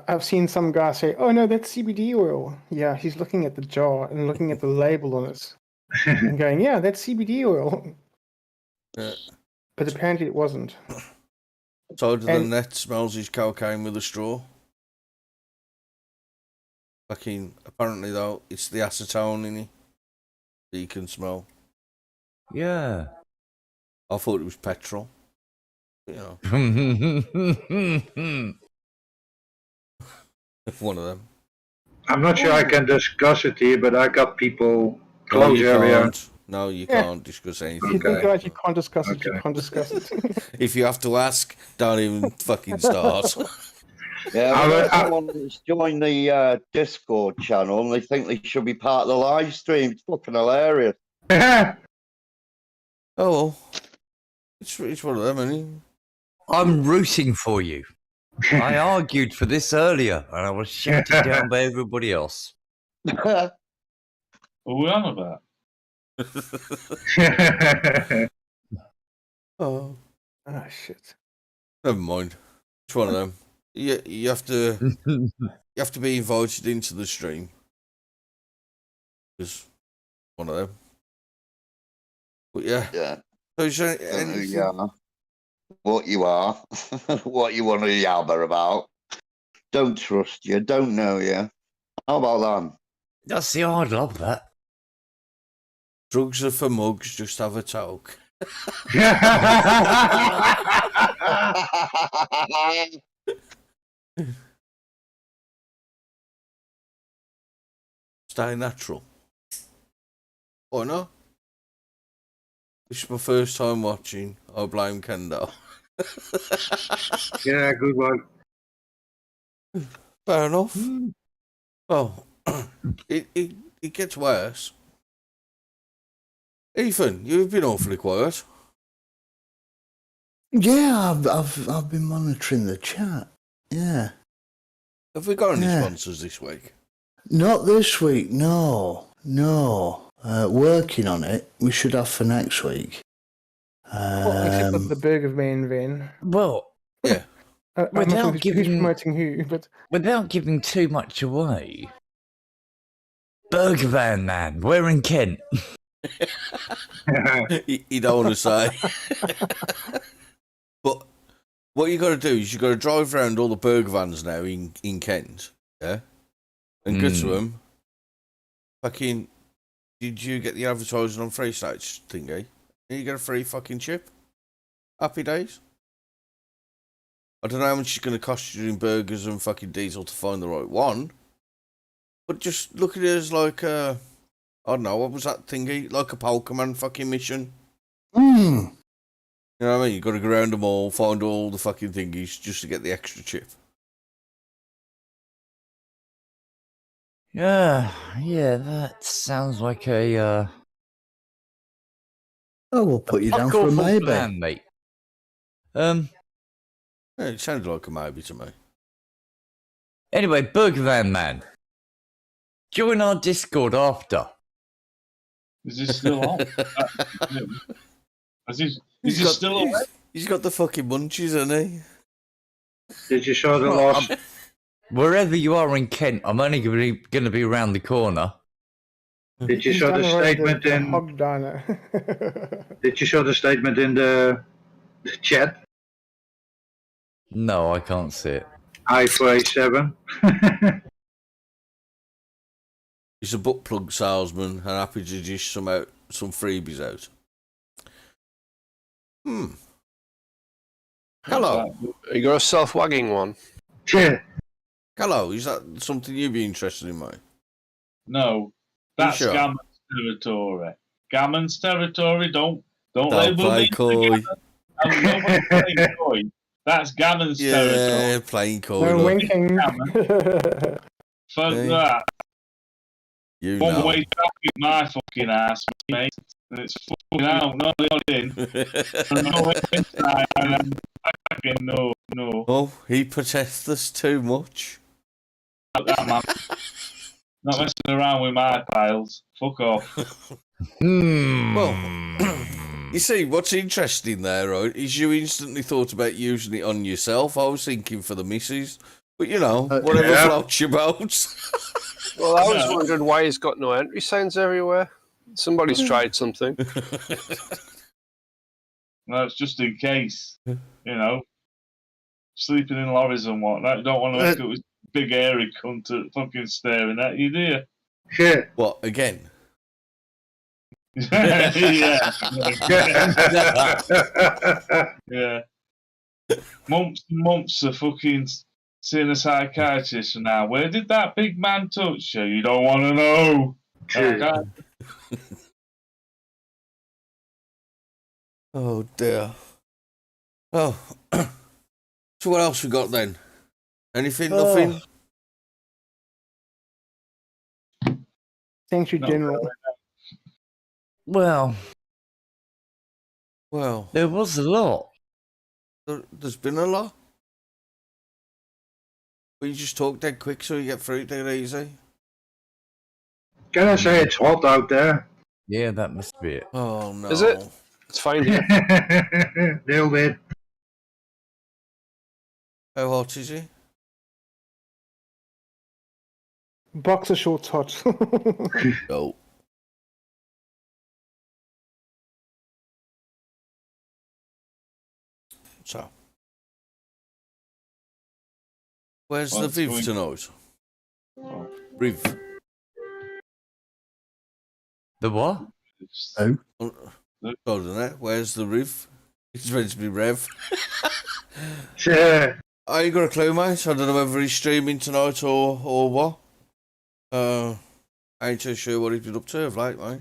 I've seen some guy say, "Oh no, that's CBD oil." Yeah, he's looking at the jar and looking at the label on it and going, "Yeah, that's CBD oil." Yeah. But apparently it wasn't. Told the And- net smells his cocaine with a straw. Fucking, apparently though, it's the acetone in it that you can smell. Yeah. I thought it was petrol. You know, one of them. I'm not sure I can discuss it here, but I got people close you area. can't. No, you Yeah. can't discuss If you anything. think Okay. about it, you can't discuss it. You Okay. can't discuss it. If you have to ask, don't even fucking start. Yeah, I well, will- I- someone's joined the Discord channel and they think they should be part of the live stream. It's fucking hilarious. Oh well. It's one of them, isn't it? I'm rooting for you. I argued for this earlier, and I was shouted down by everybody else. what are we on about? Oh. Ah, shit. Never mind. It's one of them. You have to be invited into the stream. It's one of them. But yeah. Yeah, So is there don't know who anything- you are, what you are, what you want to yabber about. Don't trust you, don't know you. How about that? That's the I'd love that. Drugs are for mugs, just have a talk. Stay natural. Why not? This is my first time watching. I blame Kendall. Yeah, good one. Fair enough. Well, it gets worse. Ethan, you've been awfully quiet. Yeah, I've been monitoring the chat. Yeah. Have we got any Yeah. sponsors this week? Not this week, no. Working on it. We should have for next week. Well, except for the Burger Man van. Well, Yeah. I'm not Without sure who's giving- promoting who, but without giving too much away, Burger Van Man, we're in Kent. You don't want to say. But what you got to do is you got to drive around all the burger vans now in Kent, yeah, and go to them. Fucking, did you get the advertising on Free States thingy? And you get a free fucking chip. Happy days. I don't know how much it's going to cost you in burgers and fucking diesel to find the right one, but just look at it as like I don't know, what was that thingy? Like a Pokemon fucking mission. Hmm. You know what I mean? You got to go around them all, find all the fucking thingies just to get the extra chip. Yeah, that sounds like a Oh, we'll put you down fuck for a awful maybe. plan, mate. Yeah, it sounded like a maybe to me. Anyway, Burger Van Man, join our Discord after. Is this still on? Is he still on? He's got the fucking munchies, hasn't he? Did you show the Well, last? Wherever you are in Kent, I'm only going to be around the corner. Did you he's show down the road, statement the in? Hog Diner. Did you show the statement in the chat? No, I can't see it. I4A7. He's a book plug salesman and happy to dish some freebies out. Hello. You got a self-wagging one? Yeah. Hello, is that something you'd be interested in, mate? No, that's sure? Gammon's territory. Gammon's territory. Don't Don't label play me. coy. I'm not playing coy. That's Gammon's territory. Yeah, playing coy. No look. winking. Fuck Hey. that. You One know. way traffic, my fucking ass, mate. And it's fucking out, not in. No way inside, and I'm fucking no. Oh, he protests us too much. Fuck that, man. Not messing around with my piles. Fuck off. Well, you see, what's interesting there, right, is you instantly thought about using it on yourself. I was thinking for the missus. But, you know, whatever yeah. floats your boat. Well, I was wondering why he's got no entry signs everywhere. Somebody's tried something. No, it's just in case. You know. Sleeping in lorries and whatnot. You don't want to look at this big hairy cunt fucking staring at you, do you? Yeah. What, again? Yeah. Yeah. Months and months of fucking seeing a psychiatrist now. Where did that big man touch you? You don't want to know. Okay. Oh, dear. Oh. So what else we got then? Anything? Nothing? Thank you, No, General. Well, Well, there was a lot. there's been a lot. But you just talk dead quick so you get through it dead easy. Can I say it's hot out there? Yeah, that must be it. Oh, no. Is it? It's fine here. Little bit. How hot is it? Boxer shorts hot. Oh. So. Where's What's the Viv going- tonight? Oh. Riv. The what? Oh, isn't it? Where's the Riv? It's meant to be Rev. Yeah. I ain't got a clue, mate. I don't know whether he's streaming tonight or what. I ain't too sure what he's been up to of late, mate.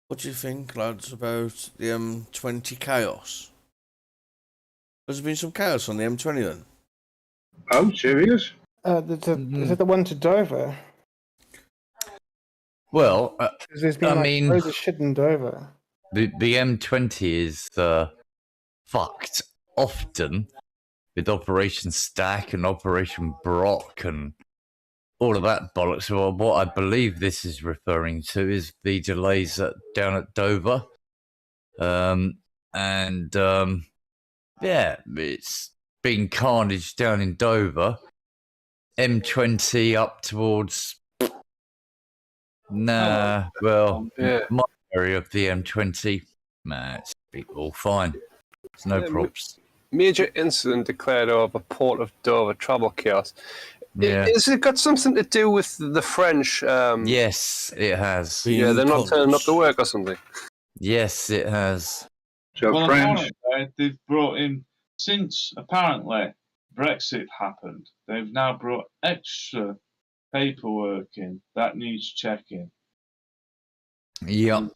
What do you think, lads, about the M20 chaos? Has there been some chaos on the M20 then? Oh, serious? Is it the one to Dover? Well, 'Cause there's been I like mean- loads of shit in Dover. the M20 is fucked often with Operation Stack and Operation Brock and all of that bollocks. Well, what I believe this is referring to is the delays down at Dover. Yeah, it's been carnage down in Dover. M20 up towards... Nah, well, Yeah. my area of the M20, it's all fine. There's no Yeah, props. Major incident declared over Port of Dover, travel chaos. Yeah. Has it got something to do with the French? Yes, it has. Yeah, they're not turning up to work or something. Yes, it has. So Well, French. apparently they've brought in, since apparently Brexit happened, they've now brought extra paperwork in that needs checking. Yep.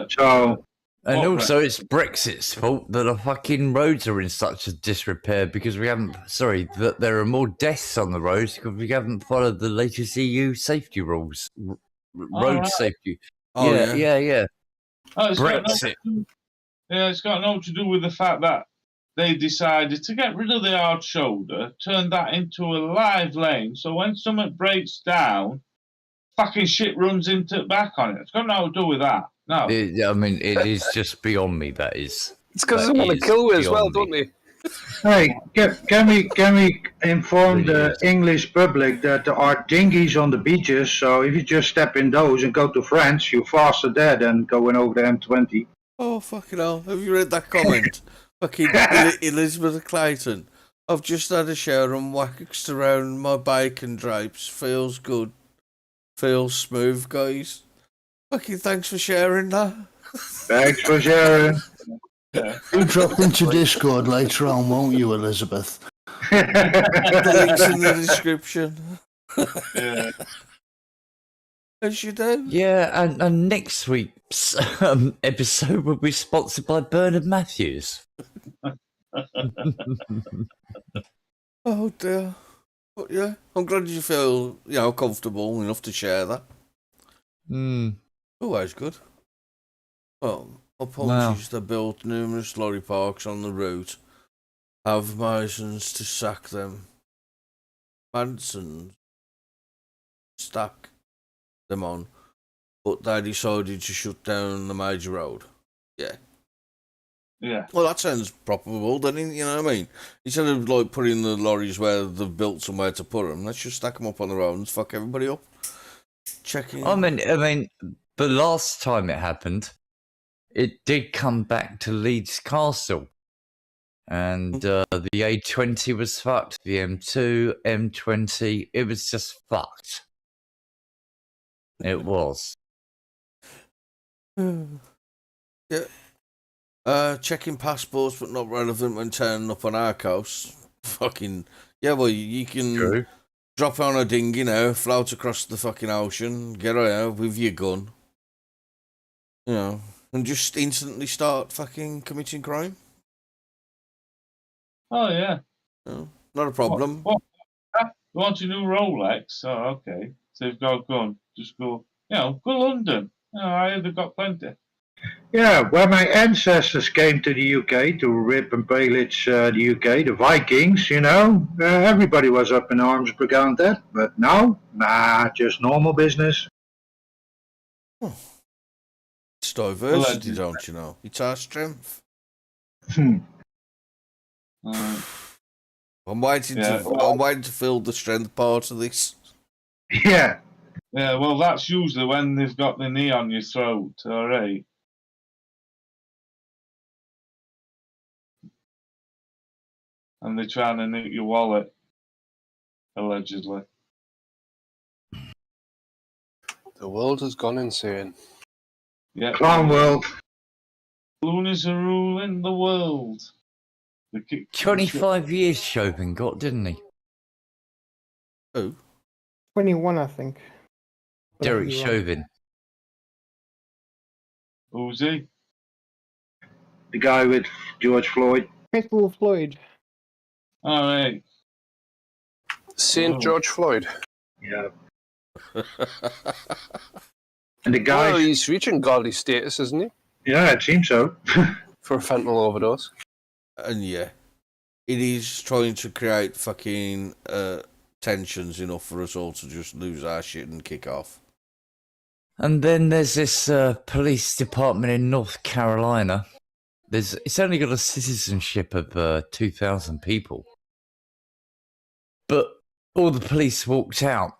So And What also, it's Brexit's fault that the fucking roads are in such a disrepair because we haven't. Sorry, that there are more deaths on the roads because we haven't followed the latest EU safety rules, road right. safety. Oh, yeah. Oh, it's got Brexit. it's got no to do with the fact that they decided to get rid of the hard shoulder, turn that into a live lane, so when something breaks down, fucking shit runs into back on it. It's got nothing to do with that. No. I mean, it is just beyond me. That is. It's because they That want to is kill you as well, beyond don't me. they? hey, can we inform Really the is. English public that there are dinghies on the beaches? So if you just step in those and go to France, you're faster there than going over the M20. Oh, fucking hell. Have you read that comment? Fucking Elizabeth Clayton. I've just had a shower and waxed around my bacon drapes. Feels good. Feels smooth, guys. Fucking thanks for sharing that. Thanks for sharing. You drop into Discord later on, won't you, Elizabeth? The link's in the description. Yeah. As you do. Yeah, and next week's episode will be sponsored by Bernard Matthews. Oh dear. But yeah, I'm glad you feel, comfortable enough to share that. Always good. Well, apologies they built numerous lorry parks on the route. Have Masons to sack them. Manson stack them on. But they decided to shut down the major road. Yeah. Yeah. Well, that sounds probable, doesn't it? You know what I mean? Instead of like putting the lorries where they've built somewhere to put them, let's just stack them up on the road and fuck everybody up. Checking. I mean, the last time it happened, it did come back to Leeds Castle, and the A20 was fucked. The M2, M20, it was just fucked. It was. Yeah. Checking passports but not relevant when turning up on our coast. Fucking yeah, well you can True. drop on a dinghy now, float across the fucking ocean, get out with your gun. And just instantly start fucking committing crime. Oh, yeah. Not a problem. What? You want a new Rolex? Oh, okay. So you've got a gun. Just go, go London. I heard they've got plenty. Yeah, when my ancestors came to the UK to rip and pillage the UK, the Vikings, everybody was up in arms against that. But now, just normal business. It's diversity, don't you know? It's our strength. I'm waiting to fill the strength part of this. Yeah. Yeah, well, that's usually when they've got the knee on your throat, all right? And they're trying to nick your wallet, allegedly. The world has gone insane. Yeah. Clown world. Loonies are ruling the world. 25 years Chauvin got, didn't he? Who? 21, I think. But Derek you're Chauvin. Who's he? The guy with George Floyd. Faithful Floyd. All right. St. George Floyd. Yeah. And the guy. Well, he's reaching godly status, isn't he? Yeah, it seems so. for a fentanyl overdose. And yeah, it is trying to create fucking tensions enough for us all to just lose our shit and kick off. And then there's this police department in North Carolina. It's only got a citizenship of 2,000 people. But all the police walked out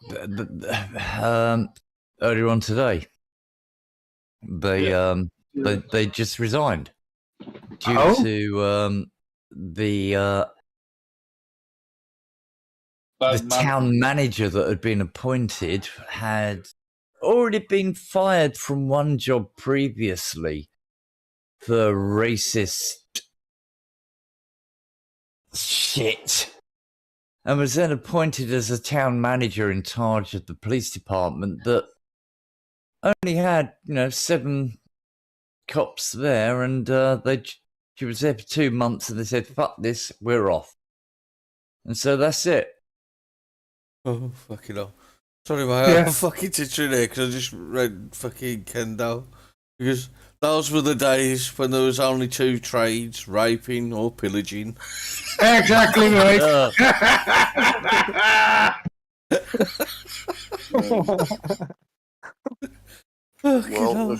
earlier on today. They just resigned due to the town manager that had been appointed had already been fired from one job previously for racist shit, and was then appointed as a town manager in charge of the police department that only had 7 cops there, and she was there for 2 months, and they said, "Fuck this, we're off," and so that's it. Oh, fucking hell. Sorry, mate, I'm fucking titching there because I just read fucking Kendo. Because those were the days when there was only 2 trades, raping or pillaging. Exactly, mate. Well,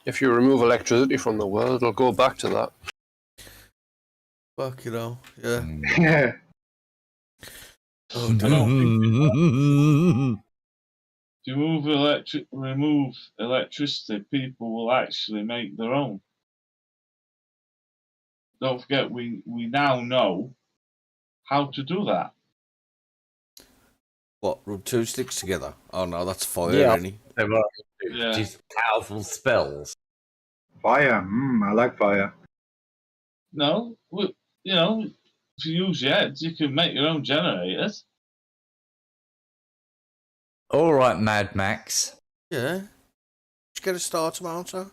if you remove electricity from the world, it'll go back to that. Fucking hell, yeah. Yeah. Oh, no. To remove electricity, people will actually make their own. Don't forget, we now know how to do that. What, rub 2 sticks together? Oh no, that's fire, Yeah. ain't it? They were Yeah. just powerful spells. Fire. I like fire. No, if you use your heads, you can make your own generators. All right, Mad Max. Yeah. Did you get a starter motor?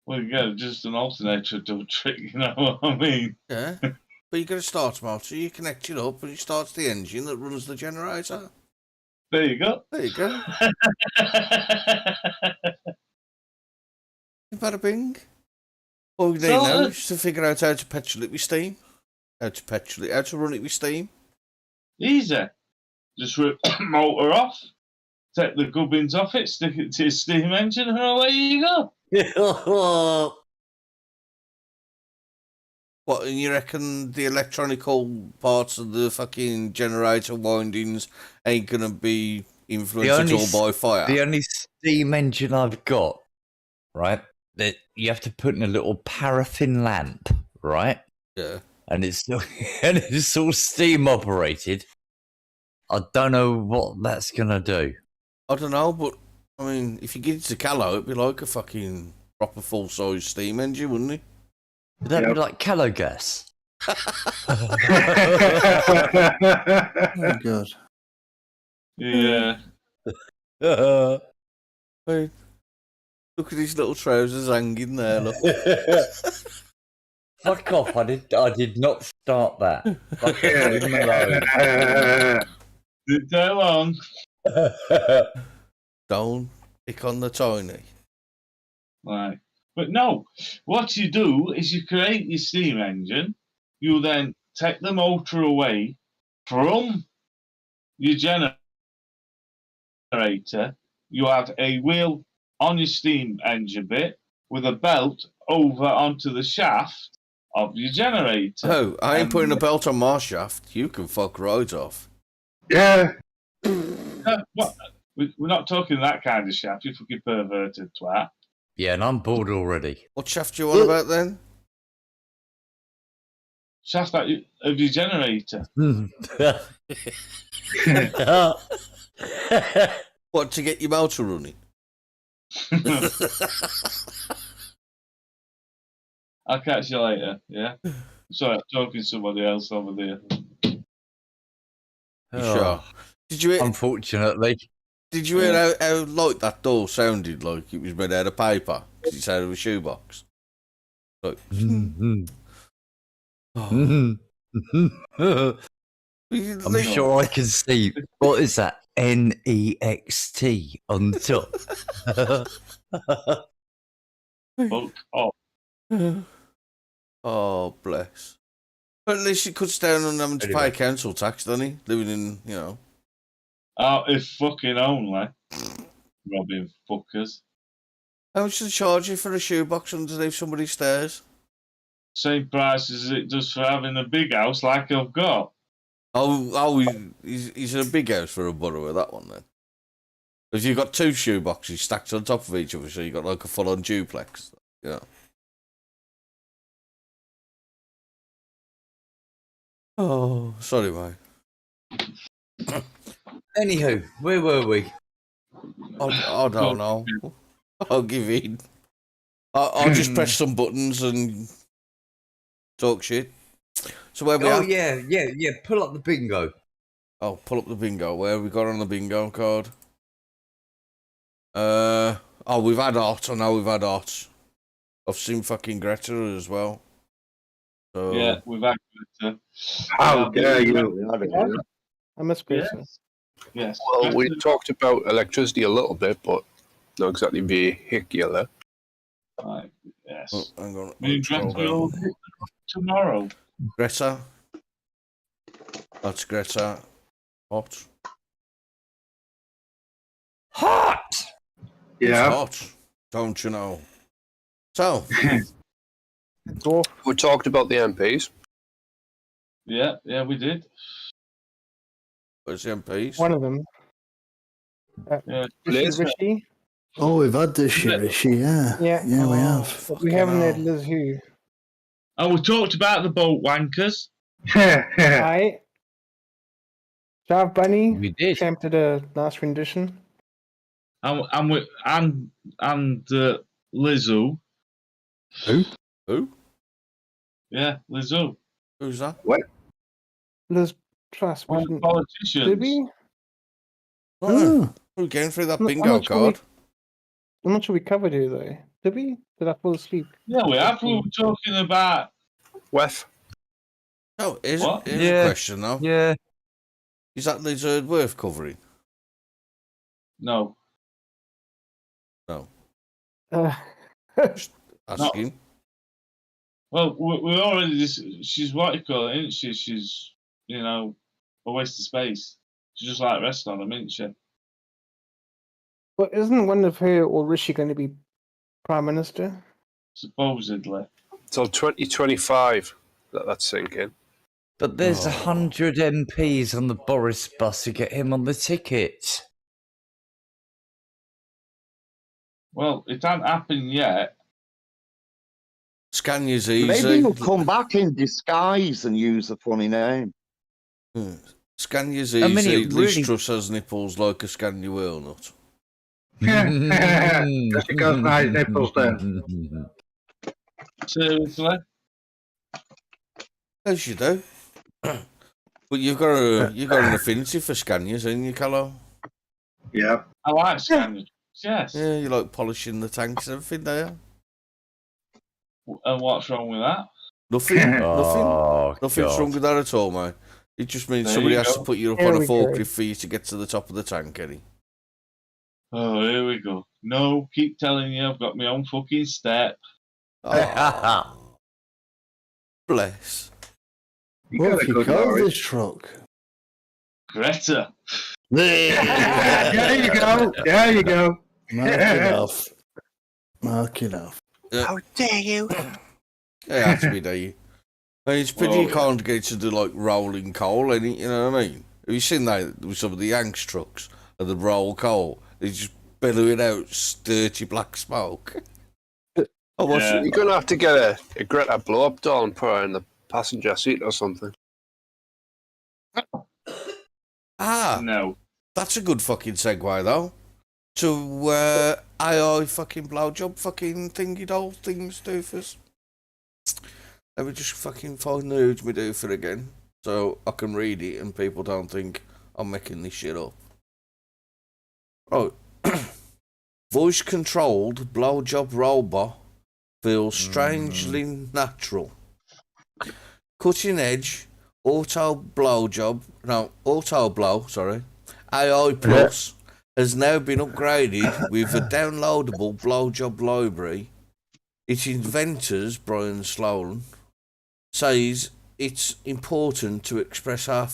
Well, yeah, just an alternator do a trick, you know what I mean? Yeah. But you get a starter motor, you connect it up and it starts the engine that runs the generator. There you go. There you go. Bada bing. All we need now is to figure out how to petrol it with steam. How to run it with steam. Easy. Just rip the motor off, take the gubbins off it, stick it to your steam engine, and away you go. What, and you reckon the electronical parts of the fucking generator windings ain't gonna be influenced at all by fire? The only steam engine I've got, right, that you have to put in a little paraffin lamp, right? Yeah. And it's all steam operated. I don't know what that's gonna do. I don't know, but I mean, if you get it to Callow, it'd be like a fucking proper full-size steam engine, wouldn't it? Would that be like Callow gas? Very good. Yeah. Hey, look at his little trousers hanging there, look. Fuck off! I did not start that. Fuck off, leave me alone. Didn't take long. Don't pick on the tiny. Right. But no, what you do is you create your steam engine, you then take the motor away from your generator, you have a wheel on your steam engine bit with a belt over onto the shaft of your generator. Oh, I ain't putting a belt on my shaft. You can fuck right off. Yeah. What? We're not talking that kind of shaft, you fucking perverted twat. Yeah, and I'm bored already. What shaft do you want about then? Shaft of your generator. What, to get your motor running? I'll catch you later, yeah? Sorry, I'm talking to somebody else over there. Sure. Did you hear, Unfortunately. did you hear how light that door sounded like it was made out of paper? Because it's out of a shoebox. Like, oh. I'm sure I can see. What is that? NEXT on the top. Fuck off. Oh, bless. But at least he cuts down on having to pay Anyway. council tax, doesn't he? Living in, Oh, if fucking only. Robbing fuckers. How much do they charge you for a shoebox underneath somebody's stairs? Same price as it does for having a big house like I've got. He's in a big house for a borrower, that one then. Because you've got two shoeboxes stacked on top of each other, so you've got like a full-on duplex. Yeah. Oh, sorry, mate. Anywho, where were we? I don't know. I'll give in. I'll just press some buttons and talk shit. So where we Oh at? yeah. Pull up the bingo. Oh, pull up the bingo. Where have we got on the bingo card? We've had Art. I know we've had Art. I've seen fucking Greta as well. So, Yeah, we've had Greta. How dare you? I miss Grayson. Yes. Well, we Greta- talked about electricity a little bit, but not exactly vehicular. Right, yes. Oh, hang on. Me and Greta will hit tomorrow. Greta. That's Greta. Hot. Hot. It's Yeah. hot. Don't you know? So, Dwarf. We talked about the MPs. Yeah, we did. where's the MPs? One of them. Yeah. Rishi, Rishi. Oh, we've had this Shirishi, yeah. Yeah. Yeah, we Oh, have. But we haven't had Liz Who. And we talked about the boat wankers. I. Jav Bunny. We did. Attempted a last rendition. And Lizzo. Who? Yeah, Lizzo. Who's that? Liz Truss. One of the politicians. Did we? Oh, we're going through that I'm bingo not sure card. I'm not sure we covered her though. Did we? Did I fall asleep? Yeah, we have. We were talking about. Weth. Oh, here's What? a Yeah. question though. Yeah. Is that Lizard worth covering? No. Uh, Asking. Well, we already. She's what you call it, isn't she? She's, a waste of space. She's just like the rest of them, isn't she? but isn't one of her or Rishi going to be prime minister? Supposedly. Till 2025. That's sinking. But there's 100 MPs on the Boris bus to get him on the ticket. Well, it hasn't happened yet. Scania's easy. Maybe he'll come back in disguise and use a funny name. Scania's I mean, easy. it Liz really- Truss has nipples like a Scania walnut. She got nice nipples there. Seriously. As you do. But you've got an affinity for Scanias, haven't you, Callow? Yeah. I like Scania. Yes. Yeah, you like polishing the tanks and everything, do you? And what's wrong with that? Nothing. Nothing. Oh, Nothing's God. wrong with that at all, mate. It just means There somebody you has go. to put you up Here on a we go. forklift for you to get to the top of the tank, Eddie. Oh, here we go. No, keep telling you I've got my own fucking step. Oh, bless. You What got have a you good called Norwich. this truck? Greta. There you go. There you go. Mark it off. Mark it off. How dare you? It has to be, do you? I mean, it's pretty Well, you can't get to do like rolling coal, ain't it? You know what I mean? Have you seen that with some of the Yanks trucks and the roll coal? They just billowing out dirty black smoke. Oh, what's Yeah. it? You're going to have to get a Greta blow-up doll and put her in the passenger seat or something. Ah, No. that's a good fucking segue though. To AI fucking blowjob fucking thingy doll things doofus. Let me just fucking find the who's me doofer again, so I can read it and people don't think I'm making this shit up. Oh, voice controlled blowjob robot feels strangely natural. Cutting edge auto blow, sorry. AI Plus has now been upgraded with a downloadable blowjob library its inventors, Brian Sloan, says it's important to express our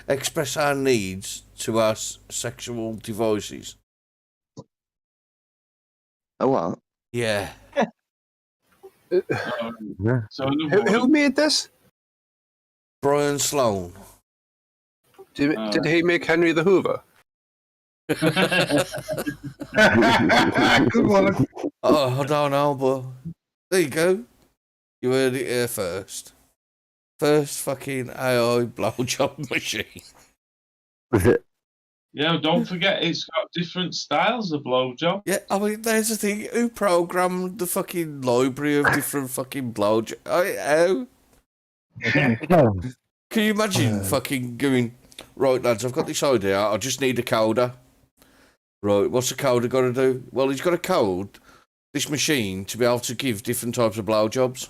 express our needs to our sexual devices. Oh, what? Yeah. So in other Who words, made this? Brian Sloan. Did he make Henry the Hoover? Good one. Oh, I don't know, but there you go. You heard it here first. First fucking AI blowjob machine. yeah, don't forget it's got different styles of blowjob. Yeah, I mean, there's the thing. Who programmed the fucking library of different fucking blowjob? How? Can you imagine fucking going, right, lads, I've got this idea. I just need a coder. Right, what's the coder got to do? Well, he's got to code this machine to be able to give different types of blowjobs.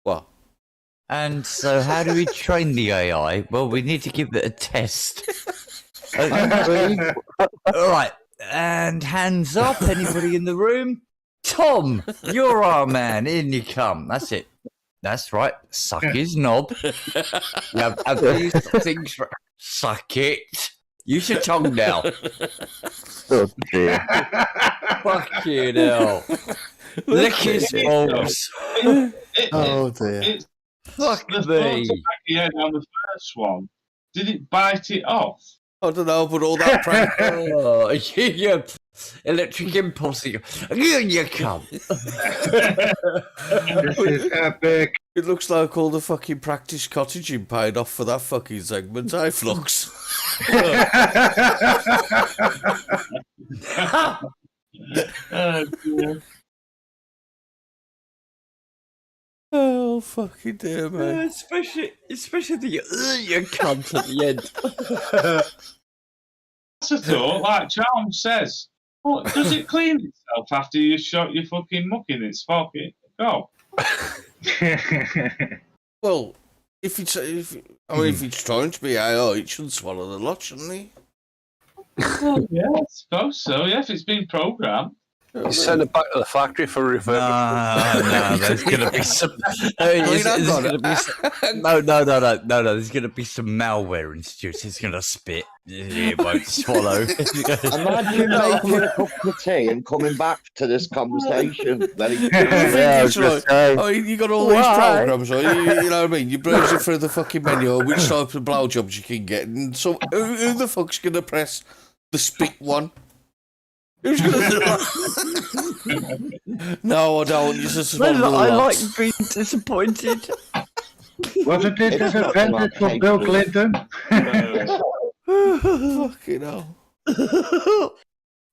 What? And so, how do we train the AI? Well, we need to give it a test. All right, and hands up. Anybody in the room? Tom, you're our man. In you come. That's it. That's right. Suck his knob. Have these things. Suck it. Use your tongue now. Oh dear. Fucking hell. Lick his balls. Oh dear. It's Fuck the me. photo back he had on the first one. Did it bite it off? I don't know, but all that prank. Oh, you electric impulse. You come. This is epic. It looks like all the fucking practice cottaging paid off for that fucking segment, eh, Flux? Oh, dear. Oh, fucking dear, man. Especially the you cunt at the end. That's a thought, like Charm says. What, does it clean itself after you shot your fucking muck in its pocket? Go. Well, if it's trying to be AI, it should swallow the lot, shouldn't he? Yeah, I suppose so. Yeah, if it's been programmed. You send it back to the factory for refurbishment. No, there's gonna be some. There's gonna be some no. There's gonna be some malware introduced. It's gonna spit. It won't swallow. Imagine making a cup of tea and coming back to this conversation. Very Yeah, I was just saying. Oh, you got all these programs, right? You know what I mean? You browse it through the fucking menu, which type of blowjobs you can get, and so who the fuck's gonna press the spit one? Who's gonna do that? No, I don't. You just swallow the I lot. like being disappointed. Wasn't it invented for Bill Clinton? Fucking hell.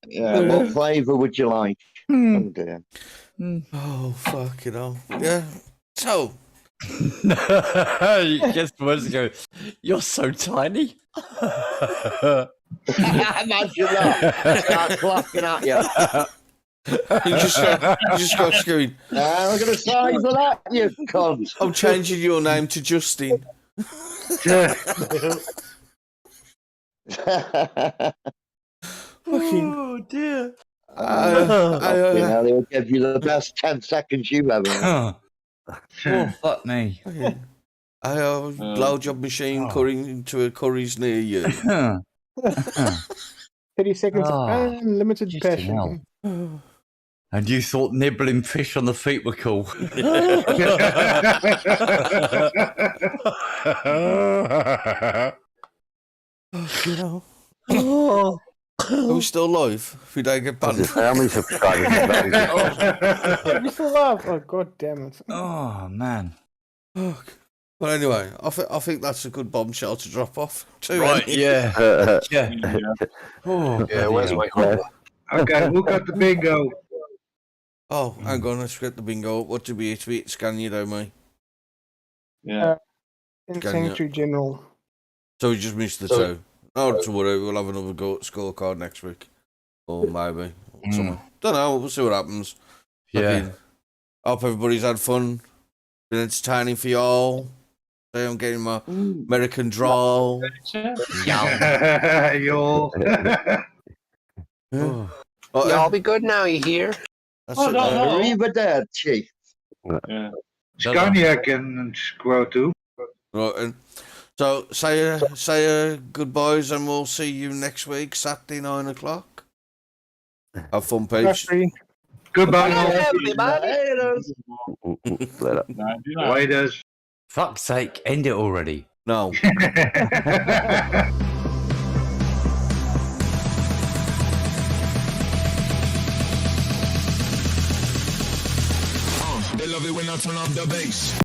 Yeah, what flavour would you like? Oh dear. Oh, fucking hell. Yeah. So, Just words ago. You're so tiny. Imagine that. Start clapping at you. you just got screwed. Look at the size of that, you cunt. I'm changing your name to Justin. Oh dear. They'll give you the best 10 seconds you've ever had. Oh fuck me. I have a blowjob machine currying to a curry's near you. 30 seconds of Ah, unlimited just passion. hell. And you thought nibbling fish on the feet were cool. You know. Oh. Are we still live? If we don't get banned. How many subscribers have that? You still laugh? Oh, god damn it. Oh man. Well, anyway, I think that's a good bombshell to drop off. Too, Right, ain't it? yeah. Yeah. Yeah. Oh, Yeah, where's my hole? Okay, who got the bingo? Oh, hang on, let's get the bingo. What did we hit? We hit Scania, don't we? Yeah. In Can you- Sanctuary General. So we just missed the two. Not to worry, we'll have another scorecard next week. Or maybe. Something. Don't know, we'll see what happens. yeah. Fucking- Hope everybody's had fun. Been entertaining for y'all. Say I'm getting my American drawl. Yo. Oh. Y'all be good now, you hear? That's Oh, it. no, then. no. Arrivederci. Yeah. Scania can go too. Right, and so say goodbyes, and we'll see you next week, Saturday 9 o'clock. Have fun, peeps. Jeffrey. Goodbye. Laters. Later. Later. Fuck's sake, end it already. No. They love it when I turn off the bass.